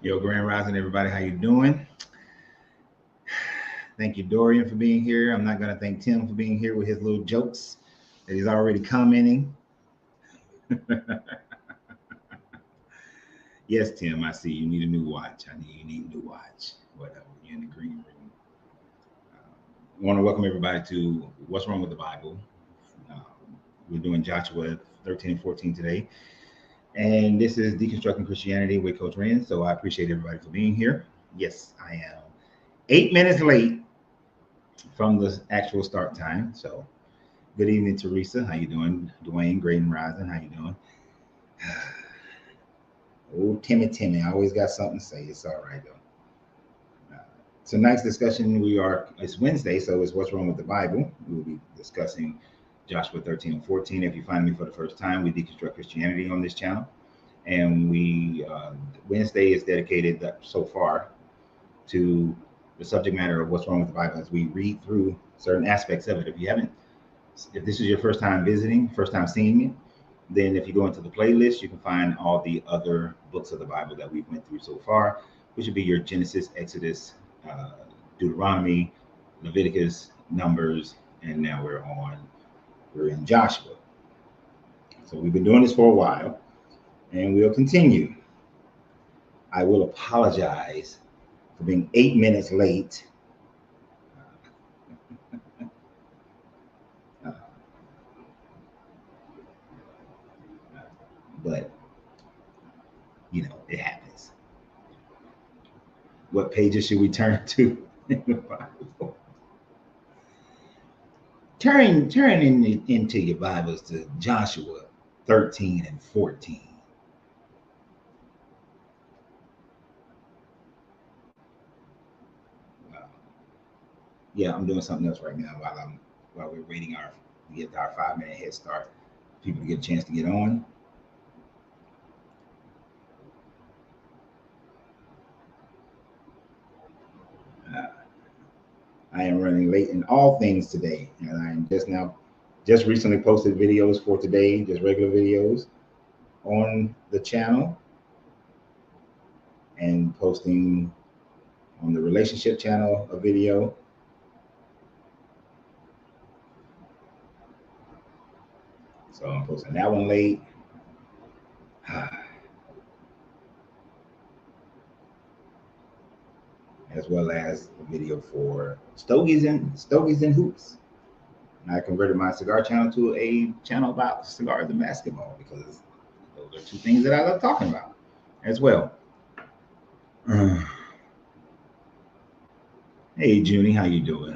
Yo, Grand Rising, everybody. How you doing? Thank you, Dorian, for being here. I'm not going to thank Tim for being here with his little jokes that he's already commenting. Yes, Tim, I see you need a new watch. You need a new watch. Whatever. You're in the green room. I want to welcome everybody to What's Wrong with the Bible. Um, we're doing Joshua 13 and 14 today. And this is Deconstructing Christianity with Coach Rand. So I appreciate everybody for being here. Yes, I am 8 minutes late from the actual start time. So good evening, Teresa. How you doing? Dwayne, Great and Rising. How you doing? Oh, Timmy. I always got something to say. It's all right though. Tonight's discussion, it's Wednesday, so it's What's Wrong with the Bible. We'll be discussing Joshua 13 and 14. If you find me for the first time, we deconstruct Christianity on this channel. And Wednesday is dedicated so far to the subject matter of what's wrong with the Bible as we read through certain aspects of it. If this is your first time visiting, first time seeing it, then if you go into the playlist, you can find all the other books of the Bible that we've went through so far, which would be your Genesis, Exodus, Deuteronomy, Leviticus, Numbers, and now we're in Joshua. So we've been doing this for a while, and we'll continue. I will apologize for being 8 minutes late. But it happens. What pages should we turn to in the Bible? Turn into your Bibles to Joshua 13 and 14. Yeah, I'm doing something else right now while we're waiting to get our 5 minute head start. People to get a chance to get on. I am running late in all things today, and I am just recently posted videos for today, just regular videos on the channel, and posting on the relationship channel a video. So I'm posting that one late. As well as a video for Stogies and Hoops. And I converted my cigar channel to a channel about cigars and basketball because those are two things that I love talking about as well. Hey, Junie, how you doing?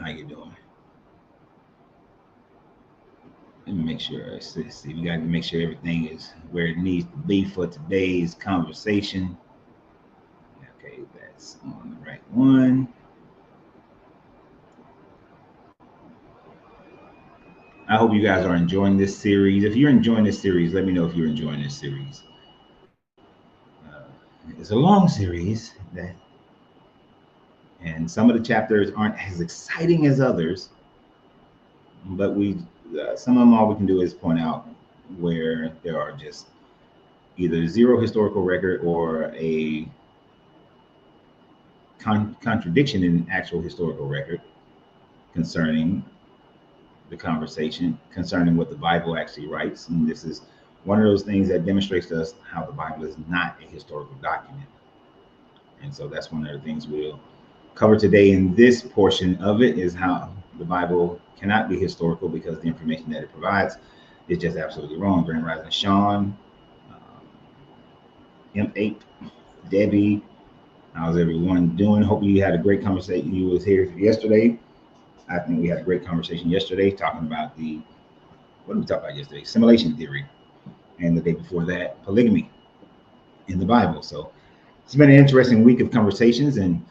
Let me make sure. See, we got to make sure everything is where it needs to be for today's conversation. Okay, that's on the right one. I hope you guys are enjoying this series. If you're enjoying this series, let me know if you're enjoying this series. It's a long series, and some of the chapters aren't as exciting as others, but some of them, all we can do is point out where there are just either zero historical record or a contradiction in actual historical record concerning the conversation, concerning what the Bible actually writes. And this is one of those things that demonstrates to us how the Bible is not a historical document. And so that's one of the things we'll cover today in this portion of it, is how the Bible cannot be historical because the information that it provides is just absolutely wrong. Grand Rising Sean, M8, Debbie, how's everyone doing? Hope you had a great conversation. You was here yesterday. I think we had a great conversation yesterday talking about what did we talk about yesterday? Simulation theory. And the day before that, polygamy in the Bible. So it's been an interesting week of conversations, and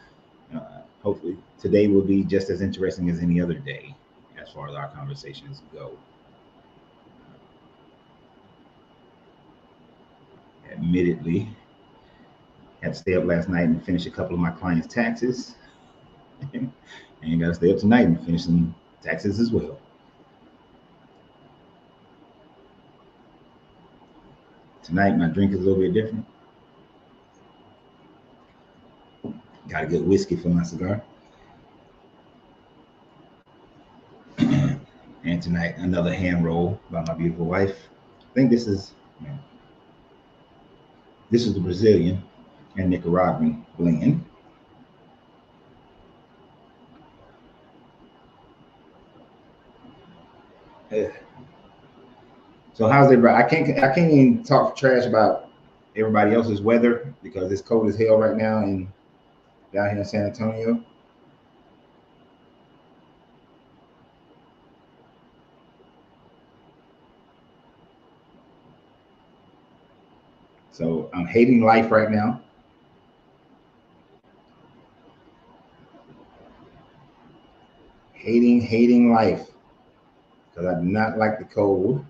hopefully today will be just as interesting as any other day as far as our conversations go. Admittedly, had to stay up last night and finish a couple of my clients' taxes. And got to stay up tonight and finish some taxes as well. Tonight, my drink is a little bit different. Got a good whiskey for my cigar. And tonight, another hand roll by my beautiful wife. I think this is the Brazilian and Nicaraguan blend. So how's everybody? I can't even talk trash about everybody else's weather because it's cold as hell right now and down here in San Antonio. So I'm hating life right now. Hating life because I do not like the cold.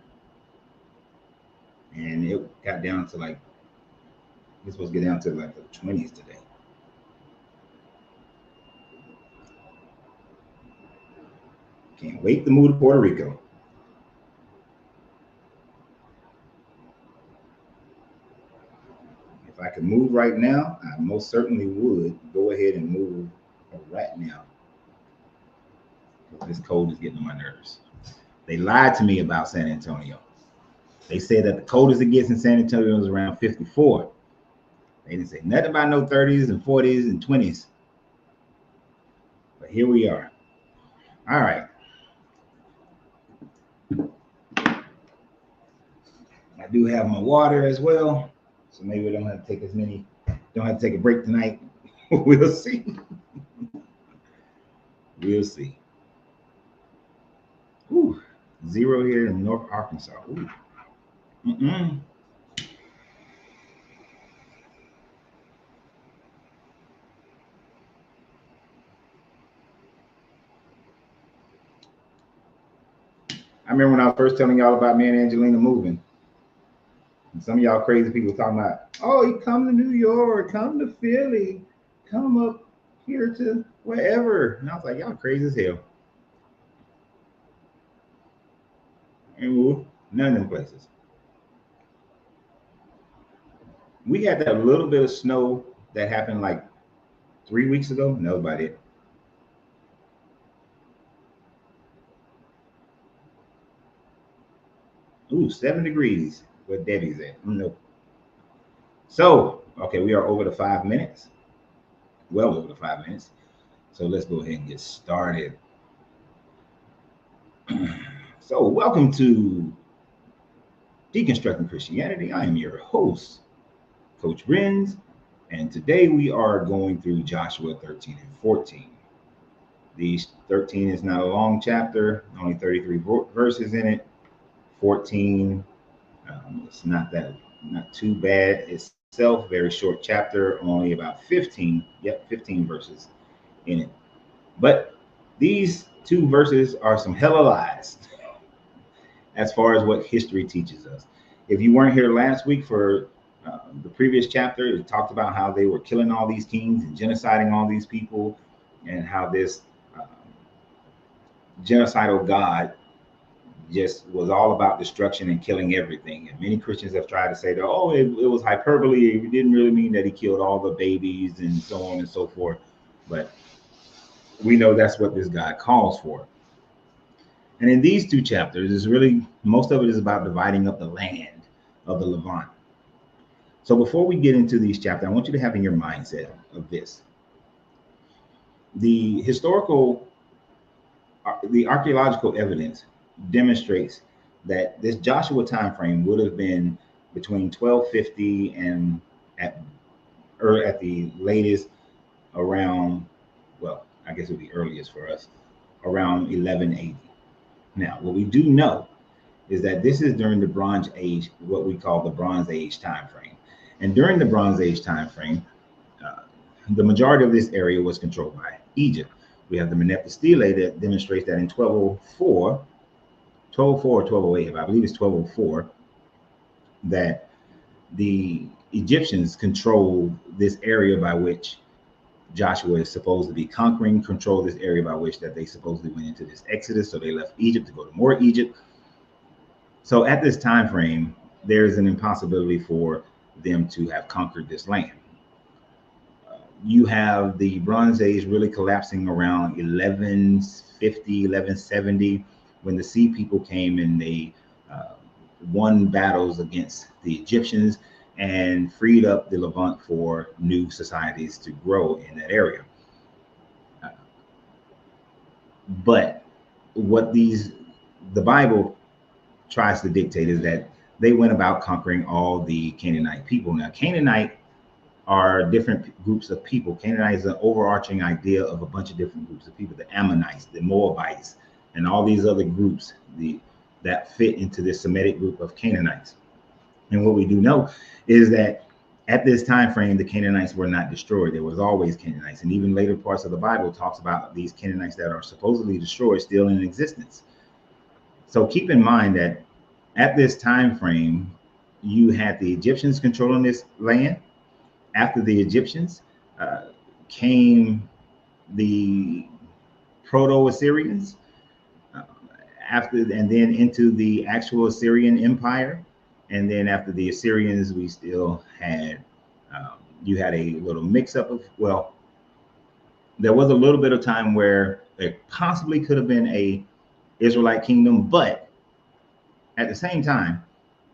And it got down to like, it's supposed to get down to like the 20s today. Can't wait to move to Puerto Rico. If I could move right now, I most certainly would go ahead and move right now. This cold is getting on my nerves. They lied to me about San Antonio. They said that the coldest it gets in San Antonio is around 54. They didn't say nothing about no 30s and 40s and 20s. But here we are. All right. I do have my water as well. So maybe we don't have to take don't have to take a break tonight. We'll see. We'll see. Ooh, 0 here in North Arkansas. Ooh. I remember when I was first telling y'all about me and Angelina moving. And some of y'all crazy people talking about, oh, you come to New York, come to Philly, come up here to wherever. And I was like, y'all crazy as hell. And none of them places. We had that little bit of snow that happened like 3 weeks ago. And that was about it. Ooh, 7 degrees where Debbie's at. Nope. So, okay, we are over the 5 minutes. Well over the 5 minutes. So let's go ahead and get started. So welcome to Deconstructing Christianity. I am your host, Coach Brins, and today we are going through Joshua 13 and 14. These 13 is not a long chapter, only 33 verses in it. 14, it's not too bad itself. Very short chapter, only about 15 verses in it. But these 2 verses are some hella lies as far as what history teaches us. If you weren't here last week for the previous chapter, it talked about how they were killing all these kings and genociding all these people, and how this genocidal God just was all about destruction and killing everything. And many Christians have tried to say that, oh, it was hyperbole. It didn't really mean that he killed all the babies and so on and so forth. But we know that's what this God calls for. And in these 2 chapters, is really, most of it is about dividing up the land of the Levant. So before we get into these chapters, I want you to have in your mindset of this. The archaeological evidence demonstrates that this Joshua time frame would have been between 1250 and at the latest around, well, I guess it would be earliest for us, around 1180. Now, what we do know is that this is during the Bronze Age, what we call the Bronze Age time frame. And during the Bronze Age time frame, the majority of this area was controlled by Egypt. We have the Merneptah Stele that demonstrates that in 1204 or 1208, I believe it's 1204, that the Egyptians controlled this area by which Joshua is supposed to be conquering, control this area by which that they supposedly went into this Exodus. So they left Egypt to go to more Egypt. So at this time frame, there's an impossibility for them to have conquered this land. You have the Bronze Age really collapsing around 1150, 1170, when the Sea People came and they uh, won battles against the Egyptians and freed up the Levant for new societies to grow in that area. Uh, but what the Bible tries to dictate is that they went about conquering all the Canaanite people. Now, Canaanite are different groups of people. Canaanite is an overarching idea of a bunch of different groups of people: the Ammonites, the Moabites, and all these other groups that fit into this Semitic group of Canaanites. And what we do know is that at this time frame, the Canaanites were not destroyed. There was always Canaanites, and even later parts of the Bible talks about these Canaanites that are supposedly destroyed still in existence. So keep in mind that at this time frame, you had the Egyptians controlling this land. After the Egyptians uh, came the Proto-Assyrians, uh, after and then into the actual Assyrian Empire, and then after the Assyrians, we still had you had a little mix-up of, well, there was a little bit of time where it possibly could have been a Israelite kingdom, but at the same time,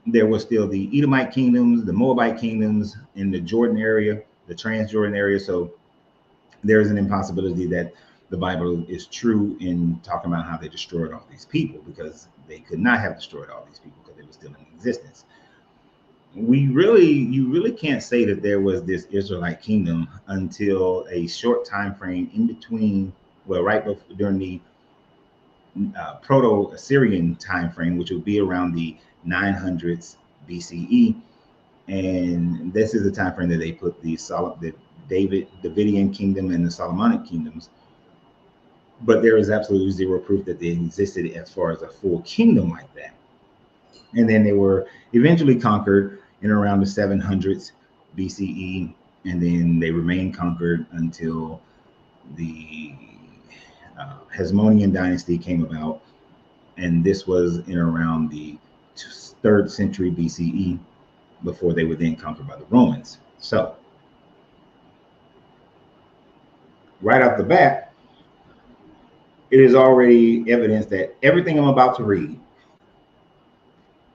there was still the Edomite kingdoms, the Moabite kingdoms in the Jordan area, the Transjordan area. So there's an impossibility that the Bible is true in talking about how they destroyed all these people, because they could not have destroyed all these people because they were still in existence. You really can't say that there was this Israelite kingdom until a short time frame in between, well, right before, during the Proto-Assyrian time frame, which would be around the 900s BCE, and this is the time frame that they put the Davidian kingdom and the Solomonic kingdoms. But there is absolutely zero proof that they existed as far as a full kingdom like that. And then they were eventually conquered in around the 700s BCE, and then they remained conquered until the Hasmonean dynasty came about, and this was in around the 3rd century BCE, before they were then conquered by the Romans. So, right off the bat, it is already evidence that everything I'm about to read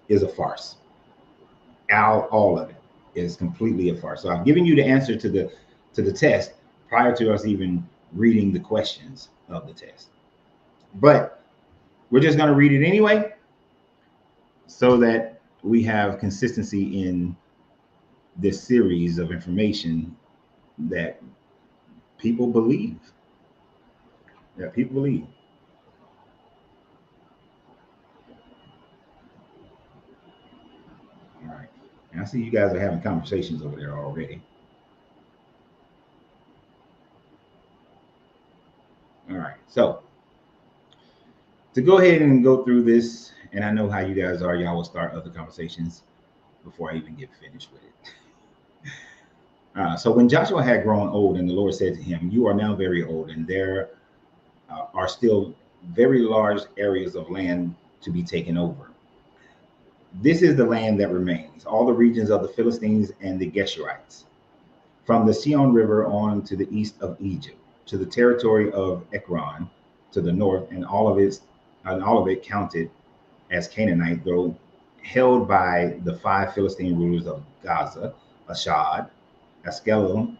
is a farce. All of it is completely a farce. So I've given you the answer to the test prior to us even reading the questions of the test. But we're just going to read it anyway, so that we have consistency in this series of information that people believe. That people believe. All right. And I see you guys are having conversations over there already. All right. So to go ahead and go through this, and I know how you guys are, y'all will start other conversations before I even get finished with it. So when Joshua had grown old, and the Lord said to him, "You are now very old, and there are still very large areas of land to be taken over. This is the land that remains, all the regions of the Philistines and the Geshurites, from the Sion River on to the east of Egypt, to the territory of Ekron to the north, and all of it counted as Canaanite, though held by the 5 Philistine rulers of Gaza, Ashdod, Askelon,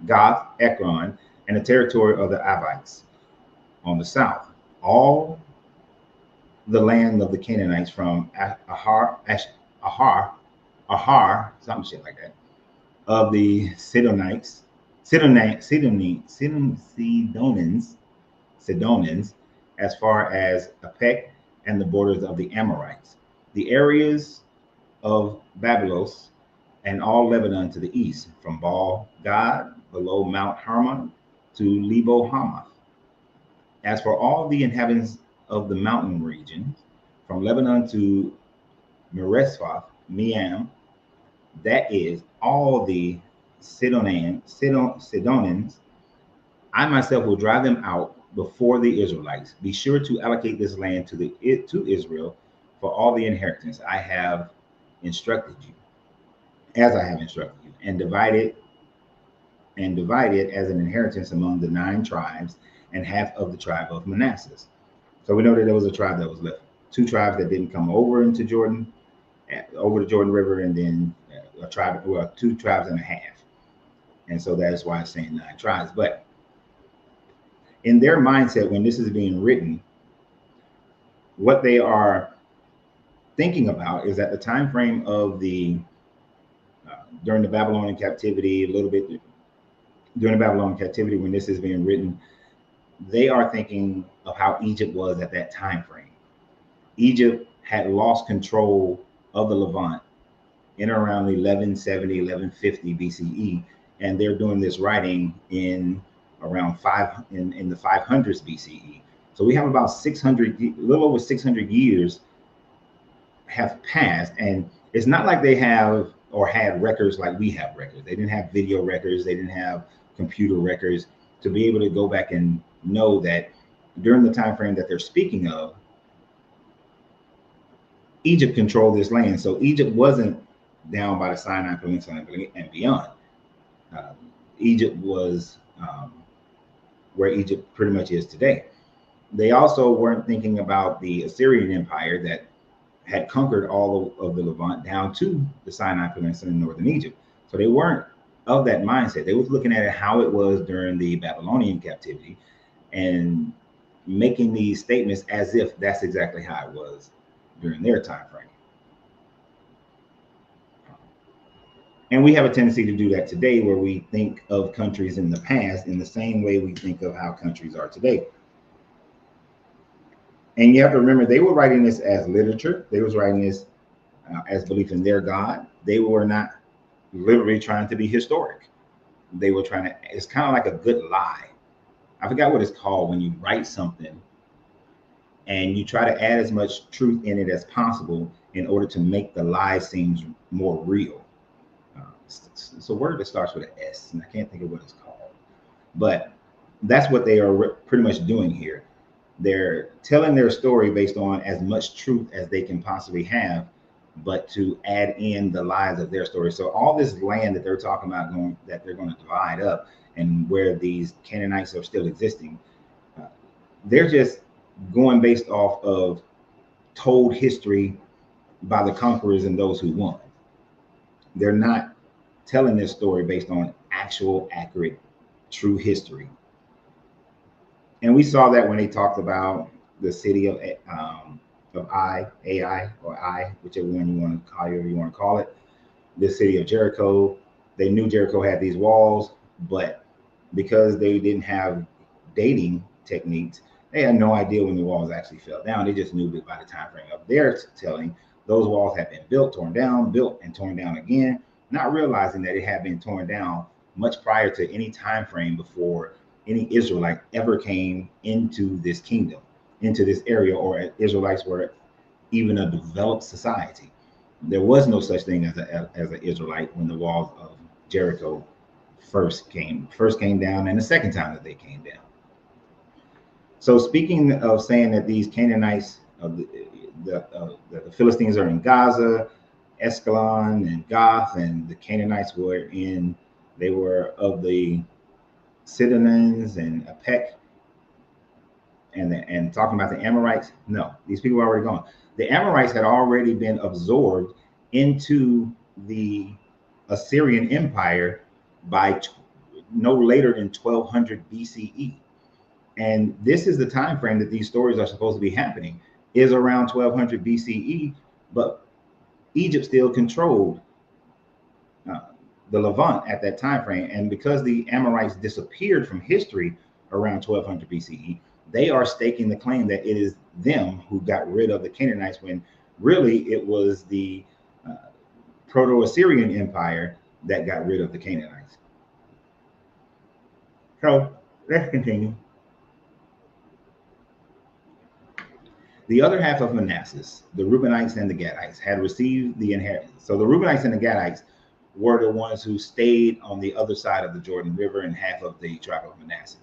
Gath, Ekron, and the territory of the Avites on the south. All the land of the Canaanites from Ahar, some shit like that, of the Sidonians, as far as Apek and the borders of the Amorites, the areas of Babylos, and all Lebanon to the east, from Baal Gad below Mount Hermon to Lebo Hamath. As for all the inhabitants of the mountain region, from Lebanon to Meresfoth, Miam, that is all the Sidonians, I myself will drive them out before the Israelites. Be sure to allocate this land to Israel for all the inheritance I have instructed you. as I have instructed you, and divide it as an inheritance among the 9 tribes and half of the tribe of Manasseh. So we know that there was a tribe that was left, 2 tribes that didn't come over into Jordan, over the Jordan River, and then a tribe, well, 2 tribes and a half. And so that's why it's saying 9 tribes. But in their mindset, when this is being written, what they are thinking about is that the time frame of the during the Babylonian captivity, a little bit during the Babylonian captivity, when this is being written, they are thinking of how Egypt was at that time frame. Egypt had lost control of the Levant in around 1170, 1150 BCE, and they're doing this writing in around in the 500s BCE. So we have about 600, a little over 600 years have passed, and it's not like they have or had records like we have records. They didn't have video records. They didn't have computer records to be able to go back and know that during the time frame that they're speaking of, Egypt controlled this land. So Egypt wasn't down by the Sinai Peninsula and beyond. Egypt was where Egypt pretty much is today. They also weren't thinking about the Assyrian Empire that had conquered all of the Levant down to the Sinai Peninsula in northern Egypt. So they weren't of that mindset. They was looking at it how it was during the Babylonian captivity and making these statements as if that's exactly how it was during their time frame. And we have a tendency to do that today, where we think of countries in the past in the same way we think of how countries are today. And you have to remember, they were writing this as literature. They was writing this as belief in their God. They were not literally trying to be historic. They were trying to, it's kind of like a good lie. I forgot what it's called when you write something and you try to add as much truth in it as possible in order to make the lie seem more real. It's a word that starts with an S, and I can't think of what it's called. But that's what they are pretty much doing here. They're telling their story based on as much truth as they can possibly have, but to add in the lies of their story. So all this land that they're talking about that they're going to divide up, and where these Canaanites are still existing, they're just going based off of told history by the conquerors and those who won. They're not telling this story based on actual, accurate, true history. And we saw that when they talked about the city of Ai, whichever one you want to call it, the city of Jericho. They knew Jericho had these walls, but because they didn't have dating techniques, they had no idea when the walls actually fell down. They just knew that by the time frame of their telling, those walls had been built, torn down, built, and torn down again, not realizing that it had been torn down much prior to any time frame before any Israelite ever came into this kingdom, into this area, or Israelites were even a developed society. There was no such thing as an Israelite when the walls of Jericho first came down, and the second time that they came down. So speaking of saying that these Canaanites, the Philistines are in Gaza, Escalon and Goth, and the Canaanites they were of the Sidonians and Apek, and talking about the Amorites. No, these people are already gone. The Amorites had already been absorbed into the Assyrian Empire by no later than 1200 BCE. And this is the time frame that these stories are supposed to be happening, is around 1200 BCE, but Egypt still controlled the Levant at that time frame. And because the Amorites disappeared from history around 1200 BCE, they are staking the claim that it is them who got rid of the Canaanites, when really it was the Proto-Assyrian Empire that got rid of the Canaanites. So let's continue. The other half of Manasseh, the Reubenites and the Gadites, had received the inheritance. So the Reubenites and the Gadites were the ones who stayed on the other side of the Jordan River, and half of the tribe of Manasseh.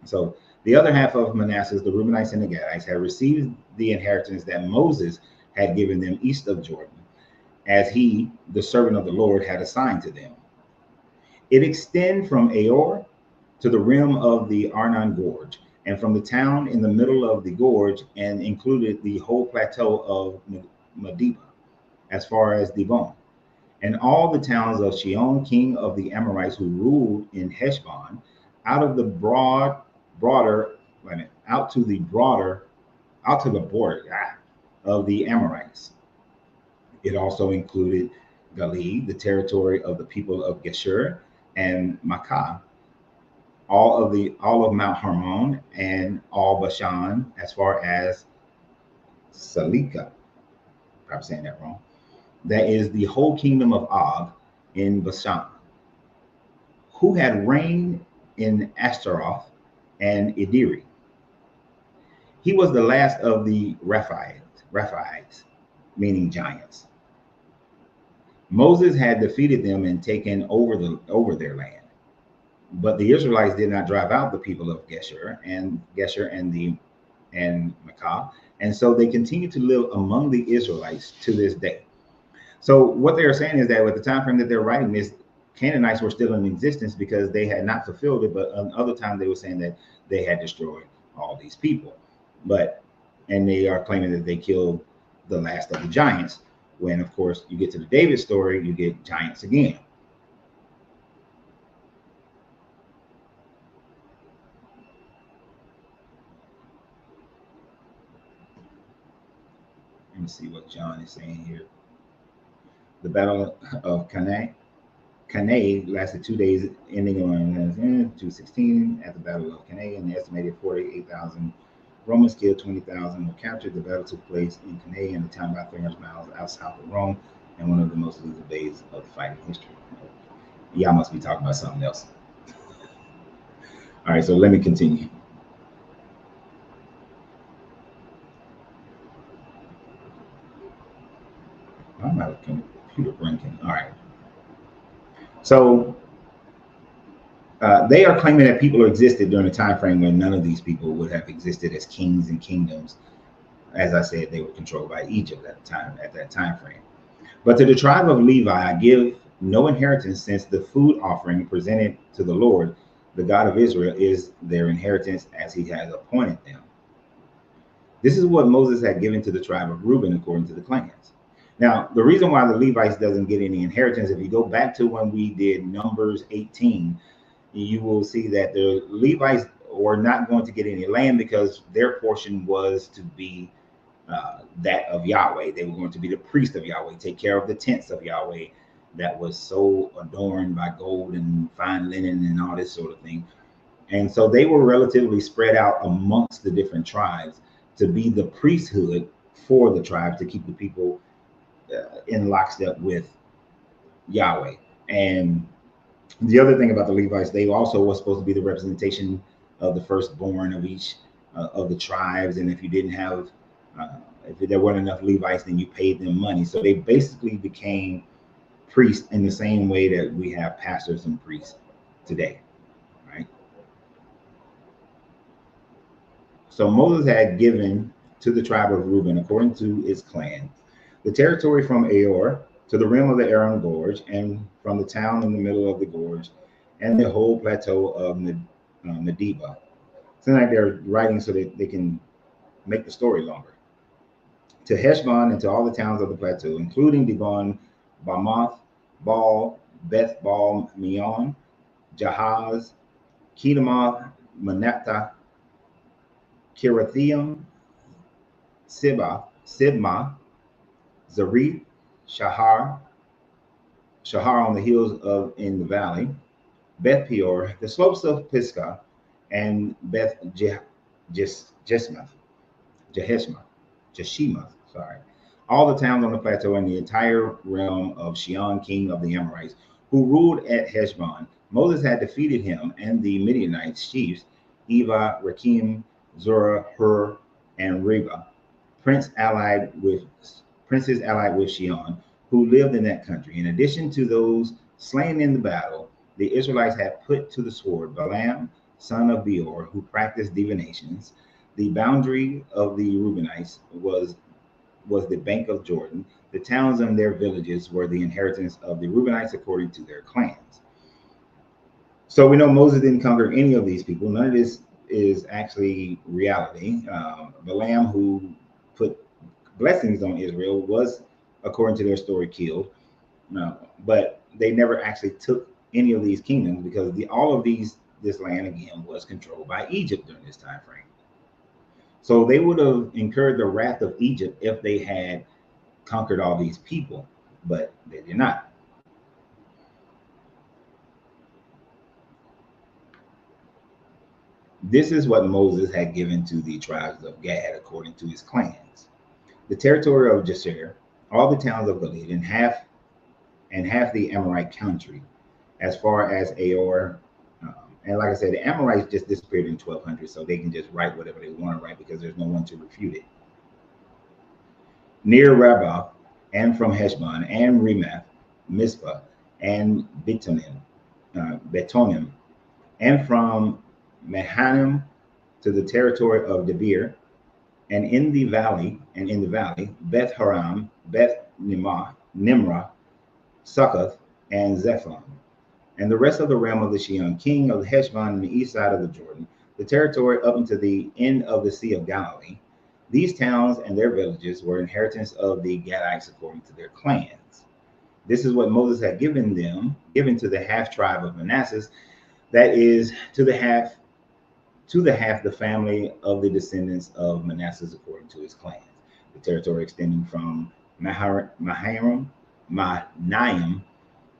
So the other half of Manasseh, the Reubenites and the Gadites, had received the inheritance that Moses had given them east of Jordan. as he, the servant of the Lord, had assigned to them. It extends from Aor to the rim of the Arnon Gorge, and from the town in the middle of the gorge, and included the whole plateau of Medeba, as far as Dibon, and all the towns of Sheol, king of the Amorites, who ruled in Heshbon, out of the broader, wait a minute, out to the border of the Amorites. It also included Galilee, the territory of the people of Geshur and Makkah, all of Mount Hermon, and all Bashan, as far as Salika. Probably saying that wrong. That is the whole kingdom of Og in Bashan, who had reigned in Ashtaroth and Ederi. He was the last of the Rephaites, meaning giants. Moses had defeated them and taken over their land. But the Israelites did not drive out the people of Geshur and Makkah, and so they continue to live among the Israelites to this day. So what they are saying is that at the time frame that they're writing this, Canaanites were still in existence because they had not fulfilled it. But other times they were saying that they had destroyed all these people. And they are claiming that they killed the last of the giants. When, of course, you get to the David story, you get giants again. Let me see what John is saying here. The Battle of Cannae lasted 2 days, ending on 216 at the Battle of Cannae, and the estimated 48,000 Romans killed, 20,000 were captured. The battle took place in Cannae, in the town about 300 miles out south of Rome, and one of the most lethal days of fighting history. Y'all must be talking about something else. All right, so let me continue. I'm out of computer blinking. All right. So they are claiming that people existed during a time frame when none of these people would have existed as kings and kingdoms. As I said, they were controlled by Egypt at that time frame. But to the tribe of Levi, I give no inheritance, since the food offering presented to the Lord, the God of Israel, is their inheritance, as he has appointed them. This is what Moses had given to the tribe of Reuben according to the clans. Now, the reason why the Levites doesn't get any inheritance, if you go back to when we did Numbers 18, you will see that the Levites were not going to get any land because their portion was to be that of Yahweh. They were going to be the priest of Yahweh, take care of the tents of Yahweh that was so adorned by gold and fine linen and all this sort of thing. And so they were relatively spread out amongst the different tribes to be the priesthood for the tribe, to keep the people in lockstep with Yahweh. And the other thing about the Levites, they also were supposed to be the representation of the firstborn of each of the tribes. And if you didn't have, if there weren't enough Levites, then you paid them money. So they basically became priests in the same way that we have pastors and priests today, right? So Moses had given to the tribe of Reuben, according to its clan, the territory from Aor to the rim of the Arnon Gorge, and from the town in the middle of the gorge, and the whole plateau of Medeba. Seems like they're writing so that they can make the story longer. To Heshbon and to all the towns of the plateau, including Dibon, Bamoth, Baal, Beth Baal Meon, Jahaz, Kedemoth, Manasseh, Kirithaim, Sibmah, Zareth, Shahar on the hills in the valley, Beth Peor, the slopes of Pisgah, and Beth Jeshimoth, all the towns on the plateau and the entire realm of Sheol, king of the Amorites, who ruled at Heshbon. Moses had defeated him and the Midianites chiefs, Eva, Rakim, Zorah, Hur, and Reba, princes allied with Sheol, who lived in that country. In addition to those slain in the battle, the Israelites had put to the sword Balaam, son of Beor, who practiced divinations. The boundary of the Reubenites was the bank of Jordan. The towns and their villages were the inheritance of the Reubenites according to their clans. So we know Moses didn't conquer any of these people. None of this is actually reality. Balaam, who put blessings on Israel, was, according to their story, killed. But they never actually took any of these kingdoms because all of this land again was controlled by Egypt during this time frame. So they would have incurred the wrath of Egypt if they had conquered all these people, but they did not. This is what Moses had given to the tribes of Gad according to his clans. The territory of Jasher, all the towns of Gilead, and half the Amorite country, as far as Aor. And like I said, the Amorites just disappeared in 1200, so they can just write whatever they want to write because there's no one to refute it. Near Rabbah, and from Heshbon, and Remath, Mizpah, and Betonim, and from Mahanaim to the territory of Debir, and in the valley, Beth Haram, Beth Nimrah, Succoth, and Zephon, and the rest of the realm of the Shion, king of Heshbon, on the east side of the Jordan, the territory up into the end of the Sea of Galilee. These towns and their villages were inheritance of the Gadites according to their clans. This is what Moses had given to the half tribe of Manasseh, that is to the half the family of the descendants of Manasseh according to his clans. The territory extending from Mahanaim,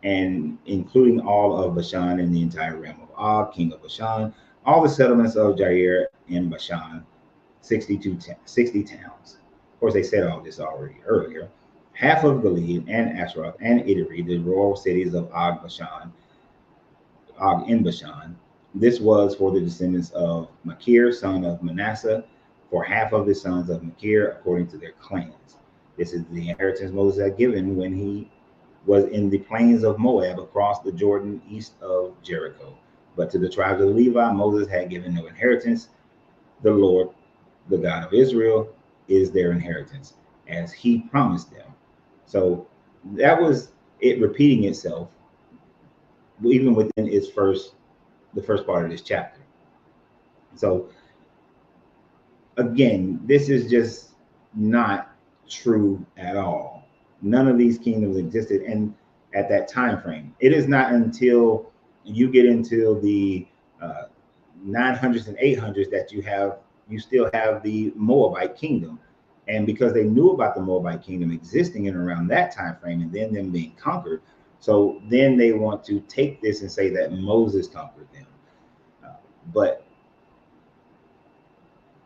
and including all of Bashan and the entire realm of Og, king of Bashan, all the settlements of Jair and Bashan, 60 towns. Of course, they said all this already earlier. Half of Gilead and Ashroth and Idri, the royal cities of Og in Bashan. This was for the descendants of Machir, son of Manasseh, for half of the sons of Machir, according to their clans. This is the inheritance Moses had given when he was in the plains of Moab across the Jordan east of Jericho. But to the tribes of Levi, Moses had given no inheritance. The Lord, the God of Israel, is their inheritance, as he promised them. So that was it repeating itself, even within the first part of this chapter. So again, this is just not true at all. None of these kingdoms existed and at that time frame. It is not until you get into the 900s and 800s that you still have the Moabite kingdom. And because they knew about the Moabite kingdom existing in around that time frame and then them being conquered, so then they want to take this and say that Moses conquered them. But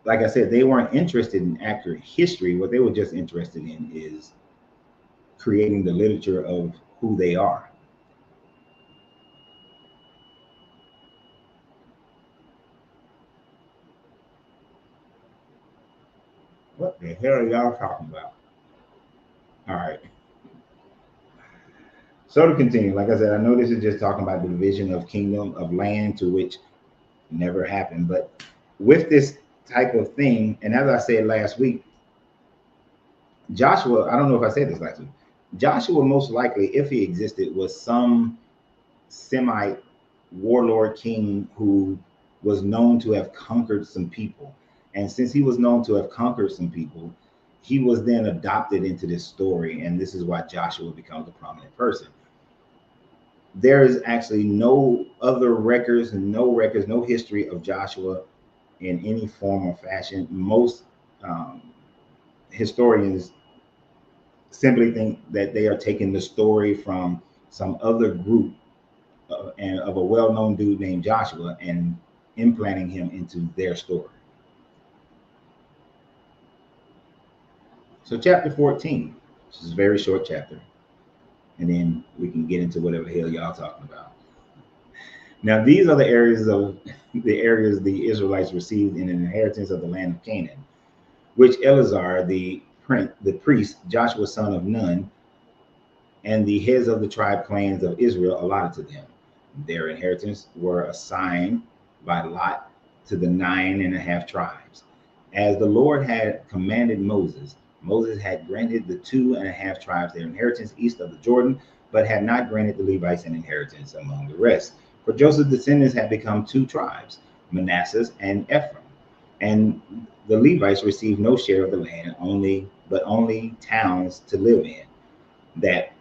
like I said, they weren't interested in accurate history. What they were just interested in is creating the literature of who they are. What the hell are y'all talking about? All right. So to continue, like I said, I know this is just talking about the division of kingdom of land to which never happened. But with this type of thing, and as I said last week, Joshua, I don't know if I said this last week, Joshua most likely, if he existed, was some Semite warlord king who was known to have conquered some people. And since he was known to have conquered some people, he was then adopted into this story. And this is why Joshua becomes a prominent person. There is actually no other records, no history of Joshua in any form or fashion. Most historians simply think that they are taking the story from some other group and of a well-known dude named Joshua and implanting him into their story. So chapter 14, which is a very short chapter, and then we can get into whatever the hell y'all talking about. Now, these are the areas the Israelites received in an inheritance of the land of Canaan, which Eleazar, the priest, Joshua son of Nun, and the heads of the tribe clans of Israel allotted to them. Their inheritance were assigned by lot to the 9.5 tribes. As the Lord had commanded Moses, Moses had granted the 2.5 tribes their inheritance east of the Jordan, but had not granted the Levites an inheritance among the rest. For Joseph's descendants had become 2 tribes, Manasseh and Ephraim. And the Levites received no share of the land, only towns to live in, that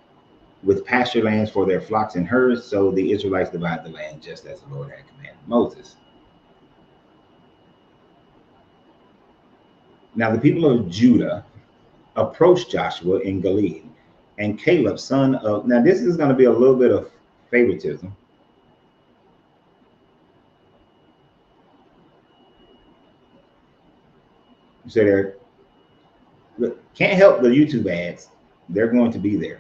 with pasture lands for their flocks and herds. So the Israelites divided the land just as the Lord had commanded Moses. Now the people of Judah approached Joshua in Gilead, and Caleb, son of, now this is going to be a little bit of favoritism. So there, can't help the YouTube ads. They're going to be there.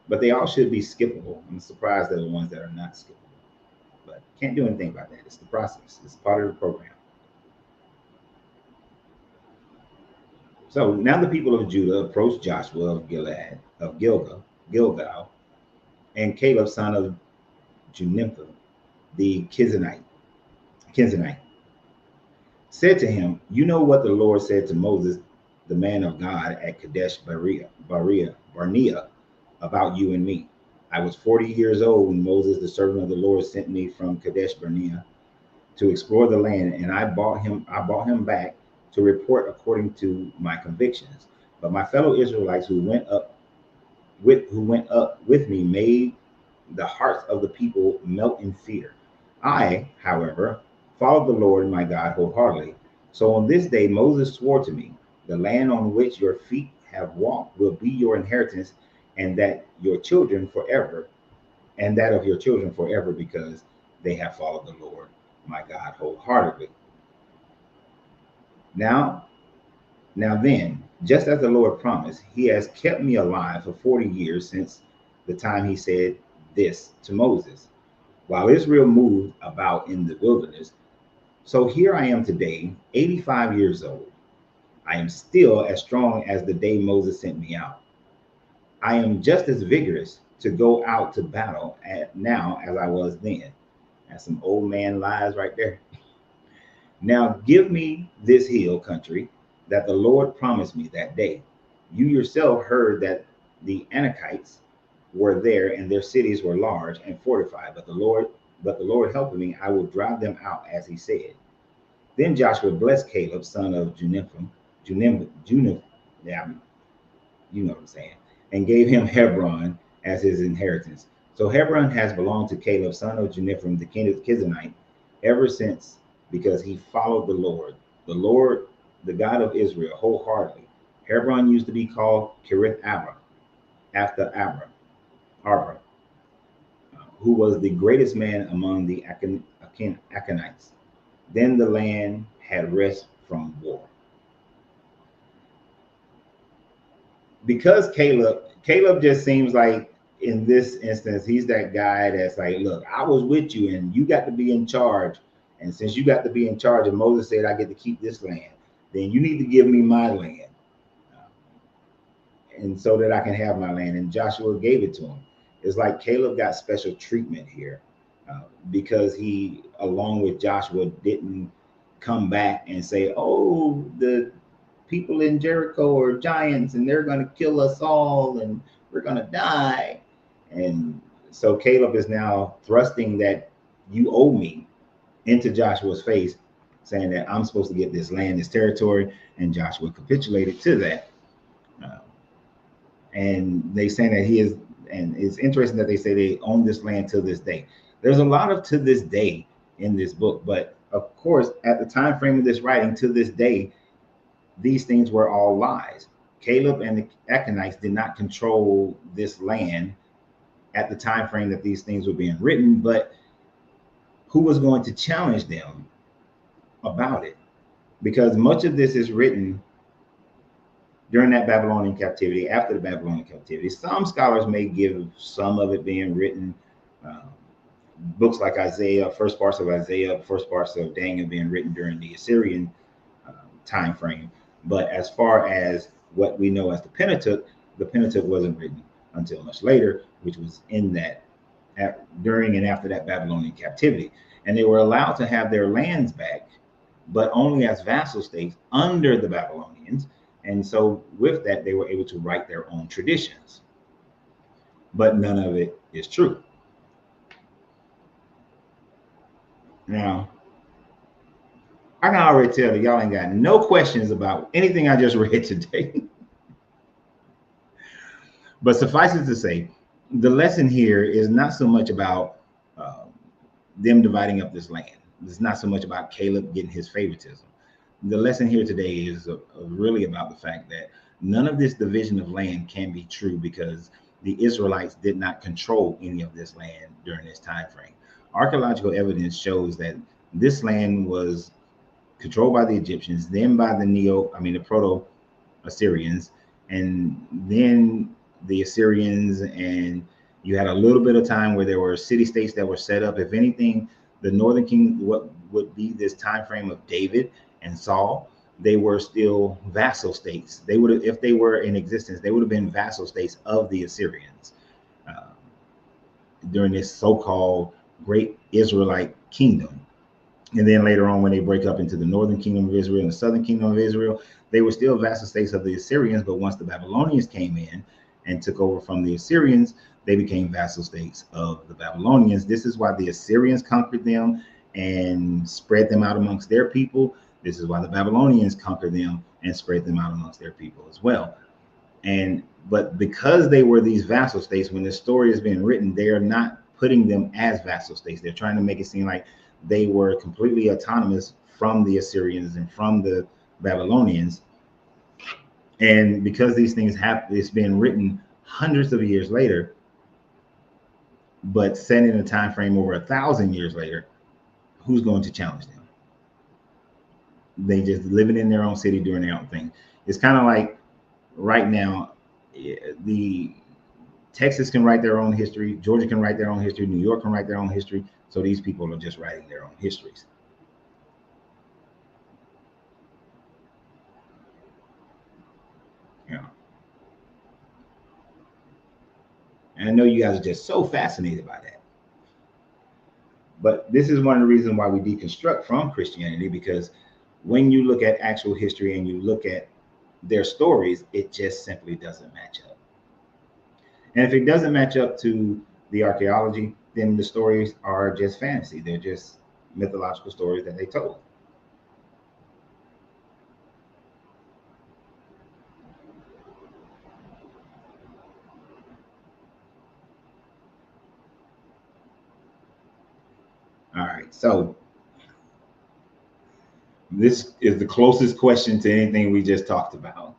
But they all should be skippable. I'm surprised they're the ones that are not skippable. But can't do anything about that. It's the process. It's part of the program. So now the people of Judah approached Joshua of Gilgal, and Caleb, son of Junimpha, the Kizanite, said to him, "You know what the Lord said to Moses, the man of God, at Kadesh Barnea, about you and me. I was 40 years old when Moses, the servant of the Lord, sent me from Kadesh Barnea to explore the land, and I brought him back to report according to my convictions. But my fellow Israelites who went up with me made the hearts of the people melt in fear. I, however, followed the Lord my God wholeheartedly. So on this day Moses swore to me, the land on which your feet have walked will be your inheritance, and that your children forever, and that of your children forever, because they have followed the Lord my God wholeheartedly. Now then, just as the Lord promised, he has kept me alive for 40 years since the time he said this to Moses, while Israel moved about in the wilderness. So here I am today, 85 years old. I am still as strong as the day Moses sent me out. I am just as vigorous to go out to battle now as I was then." That's some old man lies right there. "Now give me this hill country that the Lord promised me that day. You yourself heard that the Anakites were there, and their cities were large and fortified. But the Lord helping me, I will drive them out, as he said." Then Joshua blessed Caleb, son of Junimpha, yeah, you know what I'm saying, and gave him Hebron as his inheritance. So Hebron has belonged to Caleb, son of Junipham, the Kizanite, ever since, because he followed the Lord, the God of Israel, wholeheartedly. Hebron used to be called Kirith Abra, after Abra, who was the greatest man among the Akanites. Then the land had rest from war. Because Caleb just seems like, in this instance, he's that guy that's like, look, I was with you and you got to be in charge. And since you got to be in charge and Moses said I get to keep this land, then you need to give me my land. And so that I can have my land. And Joshua gave it to him. It's like Caleb got special treatment here because he, along with Joshua, didn't come back and say, oh, the people in Jericho are giants and they're going to kill us all and we're going to die. And so Caleb is now thrusting that you owe me into Joshua's face, saying that I'm supposed to get this land, this territory, and Joshua capitulated to that. And they say that he is, and it's interesting that they say they own this land to this day. There's a lot of to this day in this book, but of course, at the time frame of this writing, to this day, these things were all lies. Caleb and the Akanites did not control this land at the time frame that these things were being written, but who was going to challenge them about it? Because much of this is written during that Babylonian captivity, after the Babylonian captivity. Some scholars may give some of it being written, books like Isaiah, first parts of Isaiah, first parts of Daniel being written during the Assyrian time frame. But as far as what we know as the Pentateuch wasn't written until much later, which was in that during and after that Babylonian captivity. And they were allowed to have their lands back, but only as vassal states under the Babylonians. And so with that, they were able to write their own traditions. But none of it is true. Now, I can already tell that y'all ain't got no questions about anything I just read today. But suffice it to say, the lesson here is not so much about them dividing up this land. It's not so much about Caleb getting his favoritism. The lesson here today is really about the fact that none of this division of land can be true because the Israelites did not control any of this land during this time frame. Archaeological evidence shows that this land was controlled by the Egyptians, then by the Proto-Assyrians, and then the Assyrians, and you had a little bit of time where there were city-states that were set up. If anything, the northern kingdom, what would be this time frame of David and Saul, they were still vassal states. They would have, if they were in existence, they would have been vassal states of the Assyrians during this so-called great Israelite kingdom. And then later on, when they break up into the northern kingdom of Israel and the southern kingdom of Israel, they were still vassal states of the Assyrians. But once the Babylonians came in and took over from the Assyrians, they became vassal states of the Babylonians. This is why the Assyrians conquered them and spread them out amongst their people. This is why the Babylonians conquered them and spread them out amongst their people as well. But because they were these vassal states, when the story is being written, they are not putting them as vassal states. They're trying to make it seem like they were completely autonomous from the Assyrians and from the Babylonians. And because these things it's been written hundreds of years later, but set in a time frame over 1,000 years later, who's going to challenge them? They just living in their own city doing their own thing. It's kind of like right now, the Texas can write their own history, Georgia can write their own history, New York can write their own history. So these people are just writing their own histories. Yeah. And I know you guys are just so fascinated by that. But this is one of the reasons why we deconstruct from Christianity, because when you look at actual history and you look at their stories, it just simply doesn't match up. And if it doesn't match up to the archaeology, then the stories are just fantasy. They're just mythological stories that they told. All right, so this is the closest question to anything we just talked about.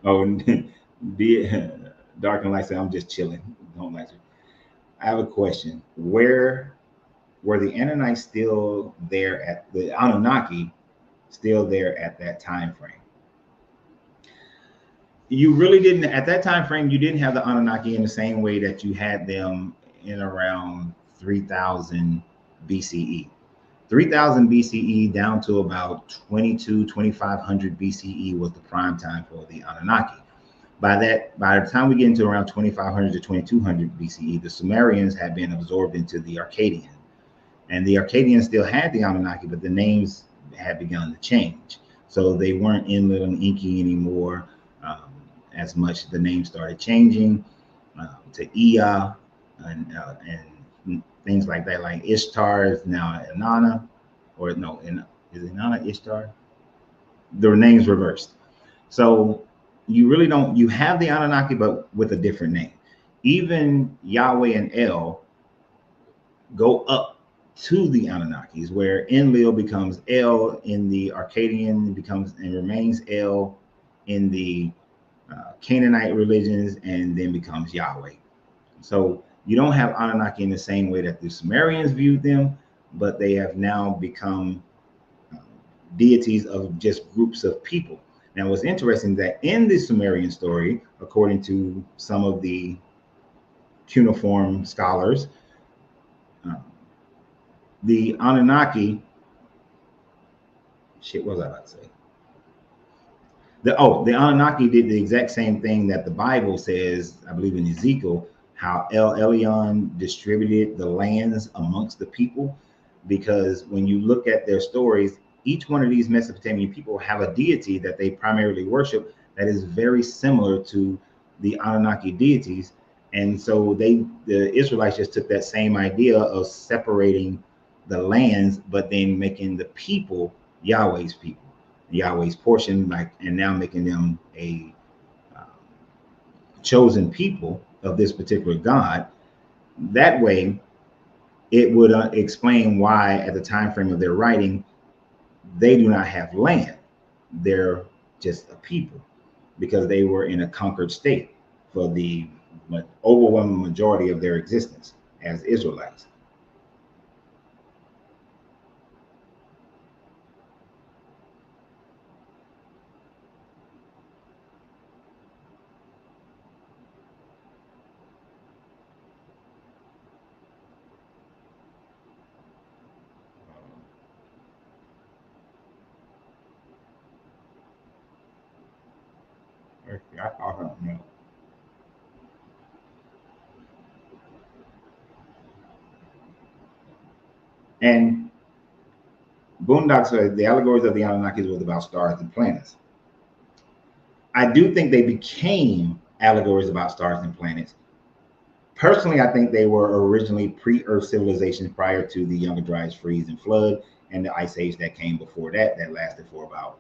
Oh, Dark and Light said, I'm just chilling. Don't like it. I have a question. Where were the Anunnaki still there at the Anunnaki still there at that time frame? You really didn't at that time frame. You didn't have the Anunnaki in the same way that you had them in around 3000 BCE. 3000 BCE down to about 2500 BCE was the prime time for the Anunnaki. By the time we get into around 2500 to 2200 BCE, the Sumerians had been absorbed into the Akkadian. And the Akkadians still had the Anunnaki, but the names had begun to change. So they weren't Enlil and Enki anymore as much. The names started changing to Ea and things like that, like Ishtar is now Inanna, or no, is Inanna Ishtar? The names reversed. So you really don't, you have the Anunnaki, but with a different name. Even Yahweh and El go up to the Anunnakis, where Enlil becomes El in the Akkadian, becomes and remains El in the Canaanite religions, and then becomes Yahweh. So you don't have Anunnaki in the same way that the Sumerians viewed them, but they have now become deities of just groups of people. Now, what's interesting that in the Sumerian story, according to some of the cuneiform scholars, the Anunnaki, what was I about to say? The Anunnaki did the exact same thing that the Bible says, I believe in Ezekiel, how El Elyon distributed the lands amongst the people. Because when you look at their stories, each one of these Mesopotamian people have a deity that they primarily worship that is very similar to the Anunnaki deities. And so the Israelites just took that same idea of separating the lands, but then making the people Yahweh's people, Yahweh's portion, like, and now making them a chosen people of this particular God. That way, it would explain why, at the time frame of their writing, they do not have land. They're just a people, because they were in a conquered state for the overwhelming majority of their existence as Israelites. I don't know. And Boondocks, the allegories of the Anunnakis was about stars and planets. I do think they became allegories about stars and planets. Personally, I think they were originally pre-Earth civilizations prior to the Younger Dryas freeze and flood, and the ice age that came before that lasted for about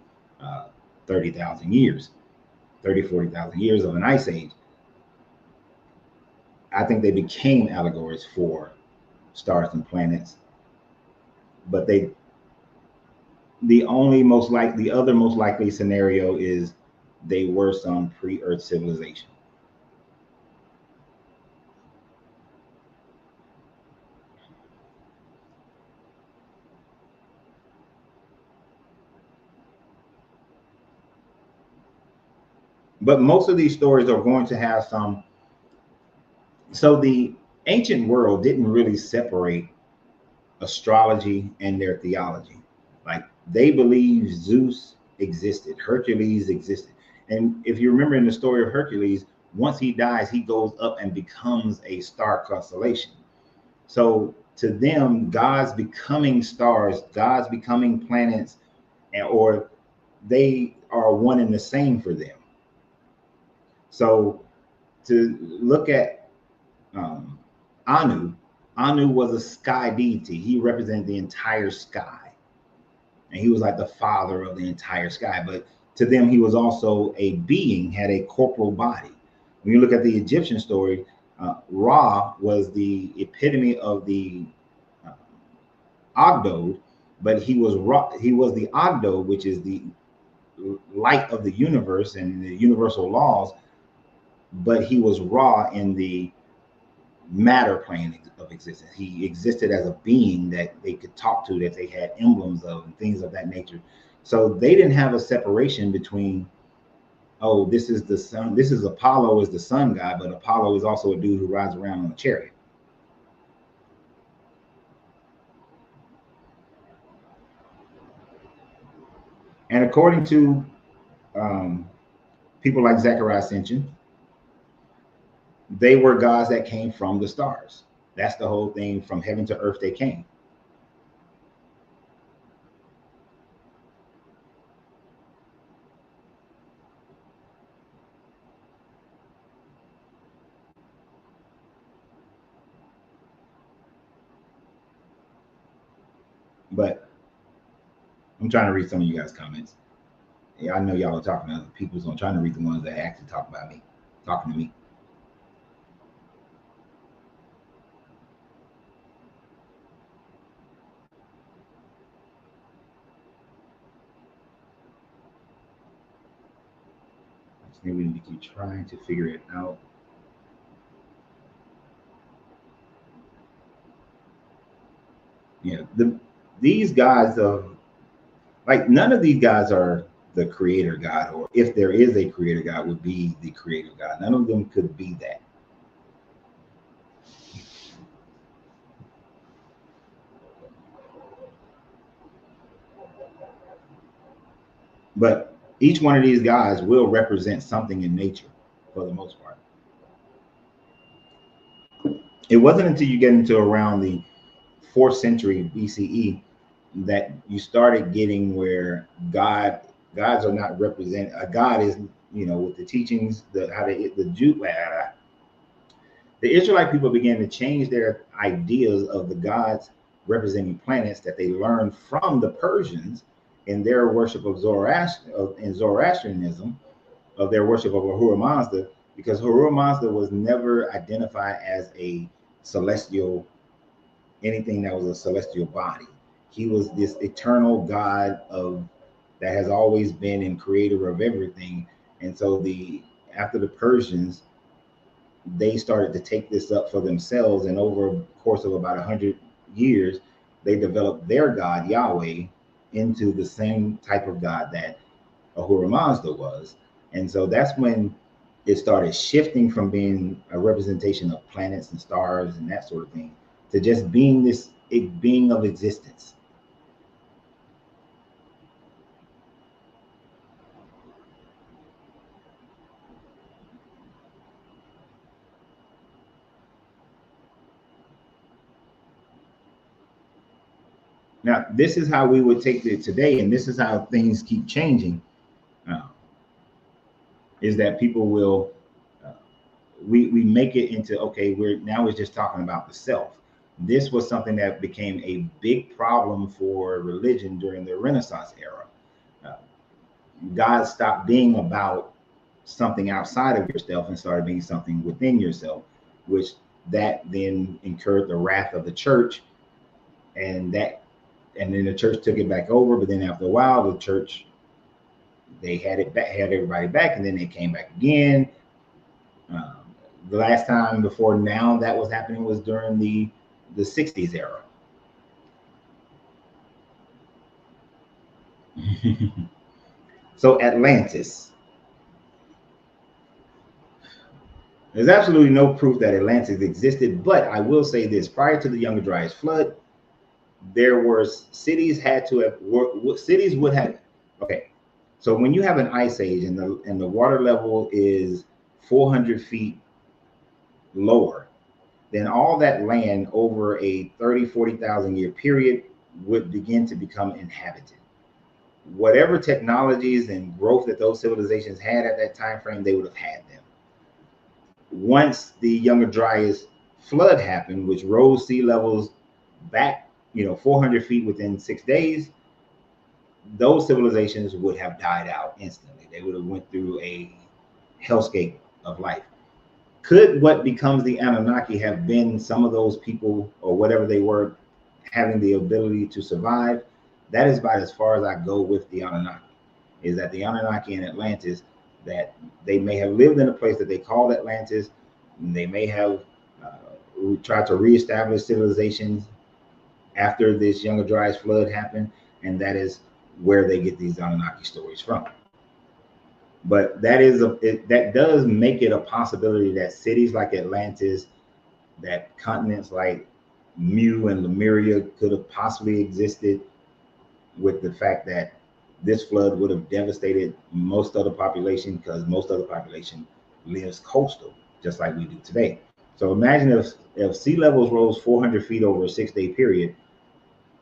30,000 years, 40,000 years of an ice age. I think they became allegories for stars and planets, but the other most likely scenario is they were some pre-Earth civilization. But most of these stories are going to have some. So the ancient world didn't really separate astrology and their theology. Like, they believed Zeus existed, Hercules existed. And if you remember in the story of Hercules, once he dies, he goes up and becomes a star constellation. So to them, gods becoming stars, gods becoming planets, or they are one and the same for them. So to look at Anu was a sky deity. He represented the entire sky, and he was like the father of the entire sky. But to them, he was also a being, had a corporal body. When you look at the Egyptian story, Ra was the epitome of the uh, Ogdo, but he was the Ogdo, which is the light of the universe and the universal laws, but he was Ra in the matter plane of existence. He existed as a being that they could talk to, that they had emblems of, and things of that nature. So they didn't have a separation between, oh, this is the sun, this is Apollo, is the sun god, but Apollo is also a dude who rides around on a chariot. And according to people like Zechariah Ascension, they were gods that came from the stars. That's the whole thing. From heaven to earth they came. But I'm trying to read some of you guys' comments. Yeah, I know y'all are talking to other people, so I'm trying to read the ones that actually talk about me, talking to me. I just think we need to keep trying to figure it out. Yeah, these guys of, like, none of these guys are the creator God, or if there is a creator God, would be the creator God. None of them could be that. But each one of these guys will represent something in nature for the most part. It wasn't until you get into around the 4th century BCE that you started getting where gods are not represented. A god is, with the teachings, the Israelite people began to change their ideas of the gods representing planets that they learned from the Persians in their worship of Zoroastrianism, of their worship of Ahura Mazda, because Ahura Mazda was never identified as a celestial, anything that was a celestial body. He was this eternal God that has always been and creator of everything. And so after the Persians, they started to take this up for themselves, and over a course of about 100 years, they developed their God Yahweh into the same type of God that Ahura Mazda was. And so that's when it started shifting from being a representation of planets and stars and that sort of thing to just being this being of existence. Now, this is how we would take it today, and this is how things keep changing. Is that people will we make it into, okay, we're just talking about the self. This was something that became a big problem for religion during the Renaissance era. God stopped being about something outside of yourself and started being something within yourself, which that then incurred the wrath of the church, and then the church took it back over. But then after a while, the church, they had everybody back, and then they came back again. The last time before now that was happening was during the 60s era. So Atlantis. There's absolutely no proof that Atlantis existed, but I will say this: prior to the Younger Dryas flood, there were cities would have. Okay, so when you have an ice age and the water level is 400 feet lower, then all that land over a 40,000 year period would begin to become inhabited. Whatever technologies and growth that those civilizations had at that time frame, they would have had them. Once the Younger Dryas flood happened, which rose sea levels back 400 feet within 6 days, those civilizations would have died out instantly. They would have went through a hellscape of life. Could what becomes the Anunnaki have been some of those people, or whatever they were, having the ability to survive? That is about as far as I go with the Anunnaki. Is that the Anunnaki in Atlantis, that they may have lived in a place that they called Atlantis, and they may have tried to reestablish civilizations after this Younger Dryas flood happened, and that is where they get these Anunnaki stories from. But that does make it a possibility that cities like Atlantis, that continents like Mu and Lemuria could have possibly existed, with the fact that this flood would have devastated most of the population, because most of the population lives coastal, just like we do today. So imagine if sea levels rose 400 feet over a 6-day period,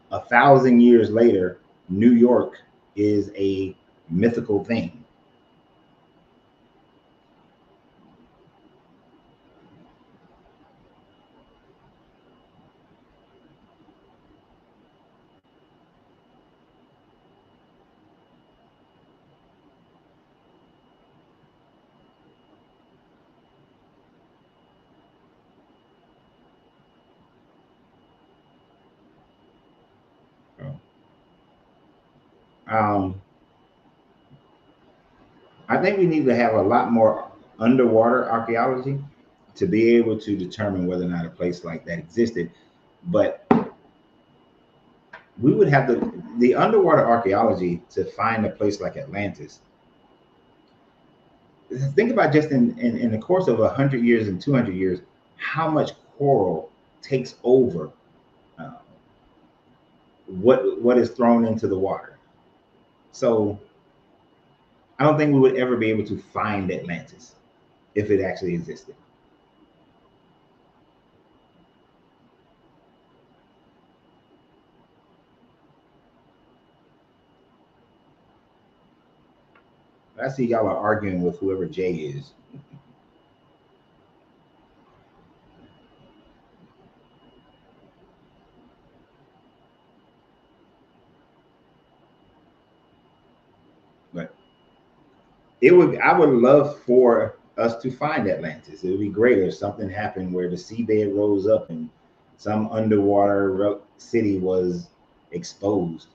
1,000 years later, New York is a mythical thing. Um, I think we need to have a lot more underwater archaeology to be able to determine whether or not a place like that existed. But we would have the underwater archaeology to find a place like Atlantis. Think about just in the course of 100 years and 200 years, how much coral takes over uh, what is thrown into the water. So I don't think we would ever be able to find Atlantis if it actually existed. I see y'all are arguing with whoever Jay is. But I would love for us to find Atlantis. It would be great if something happened where the seabed rose up and some underwater city was exposed.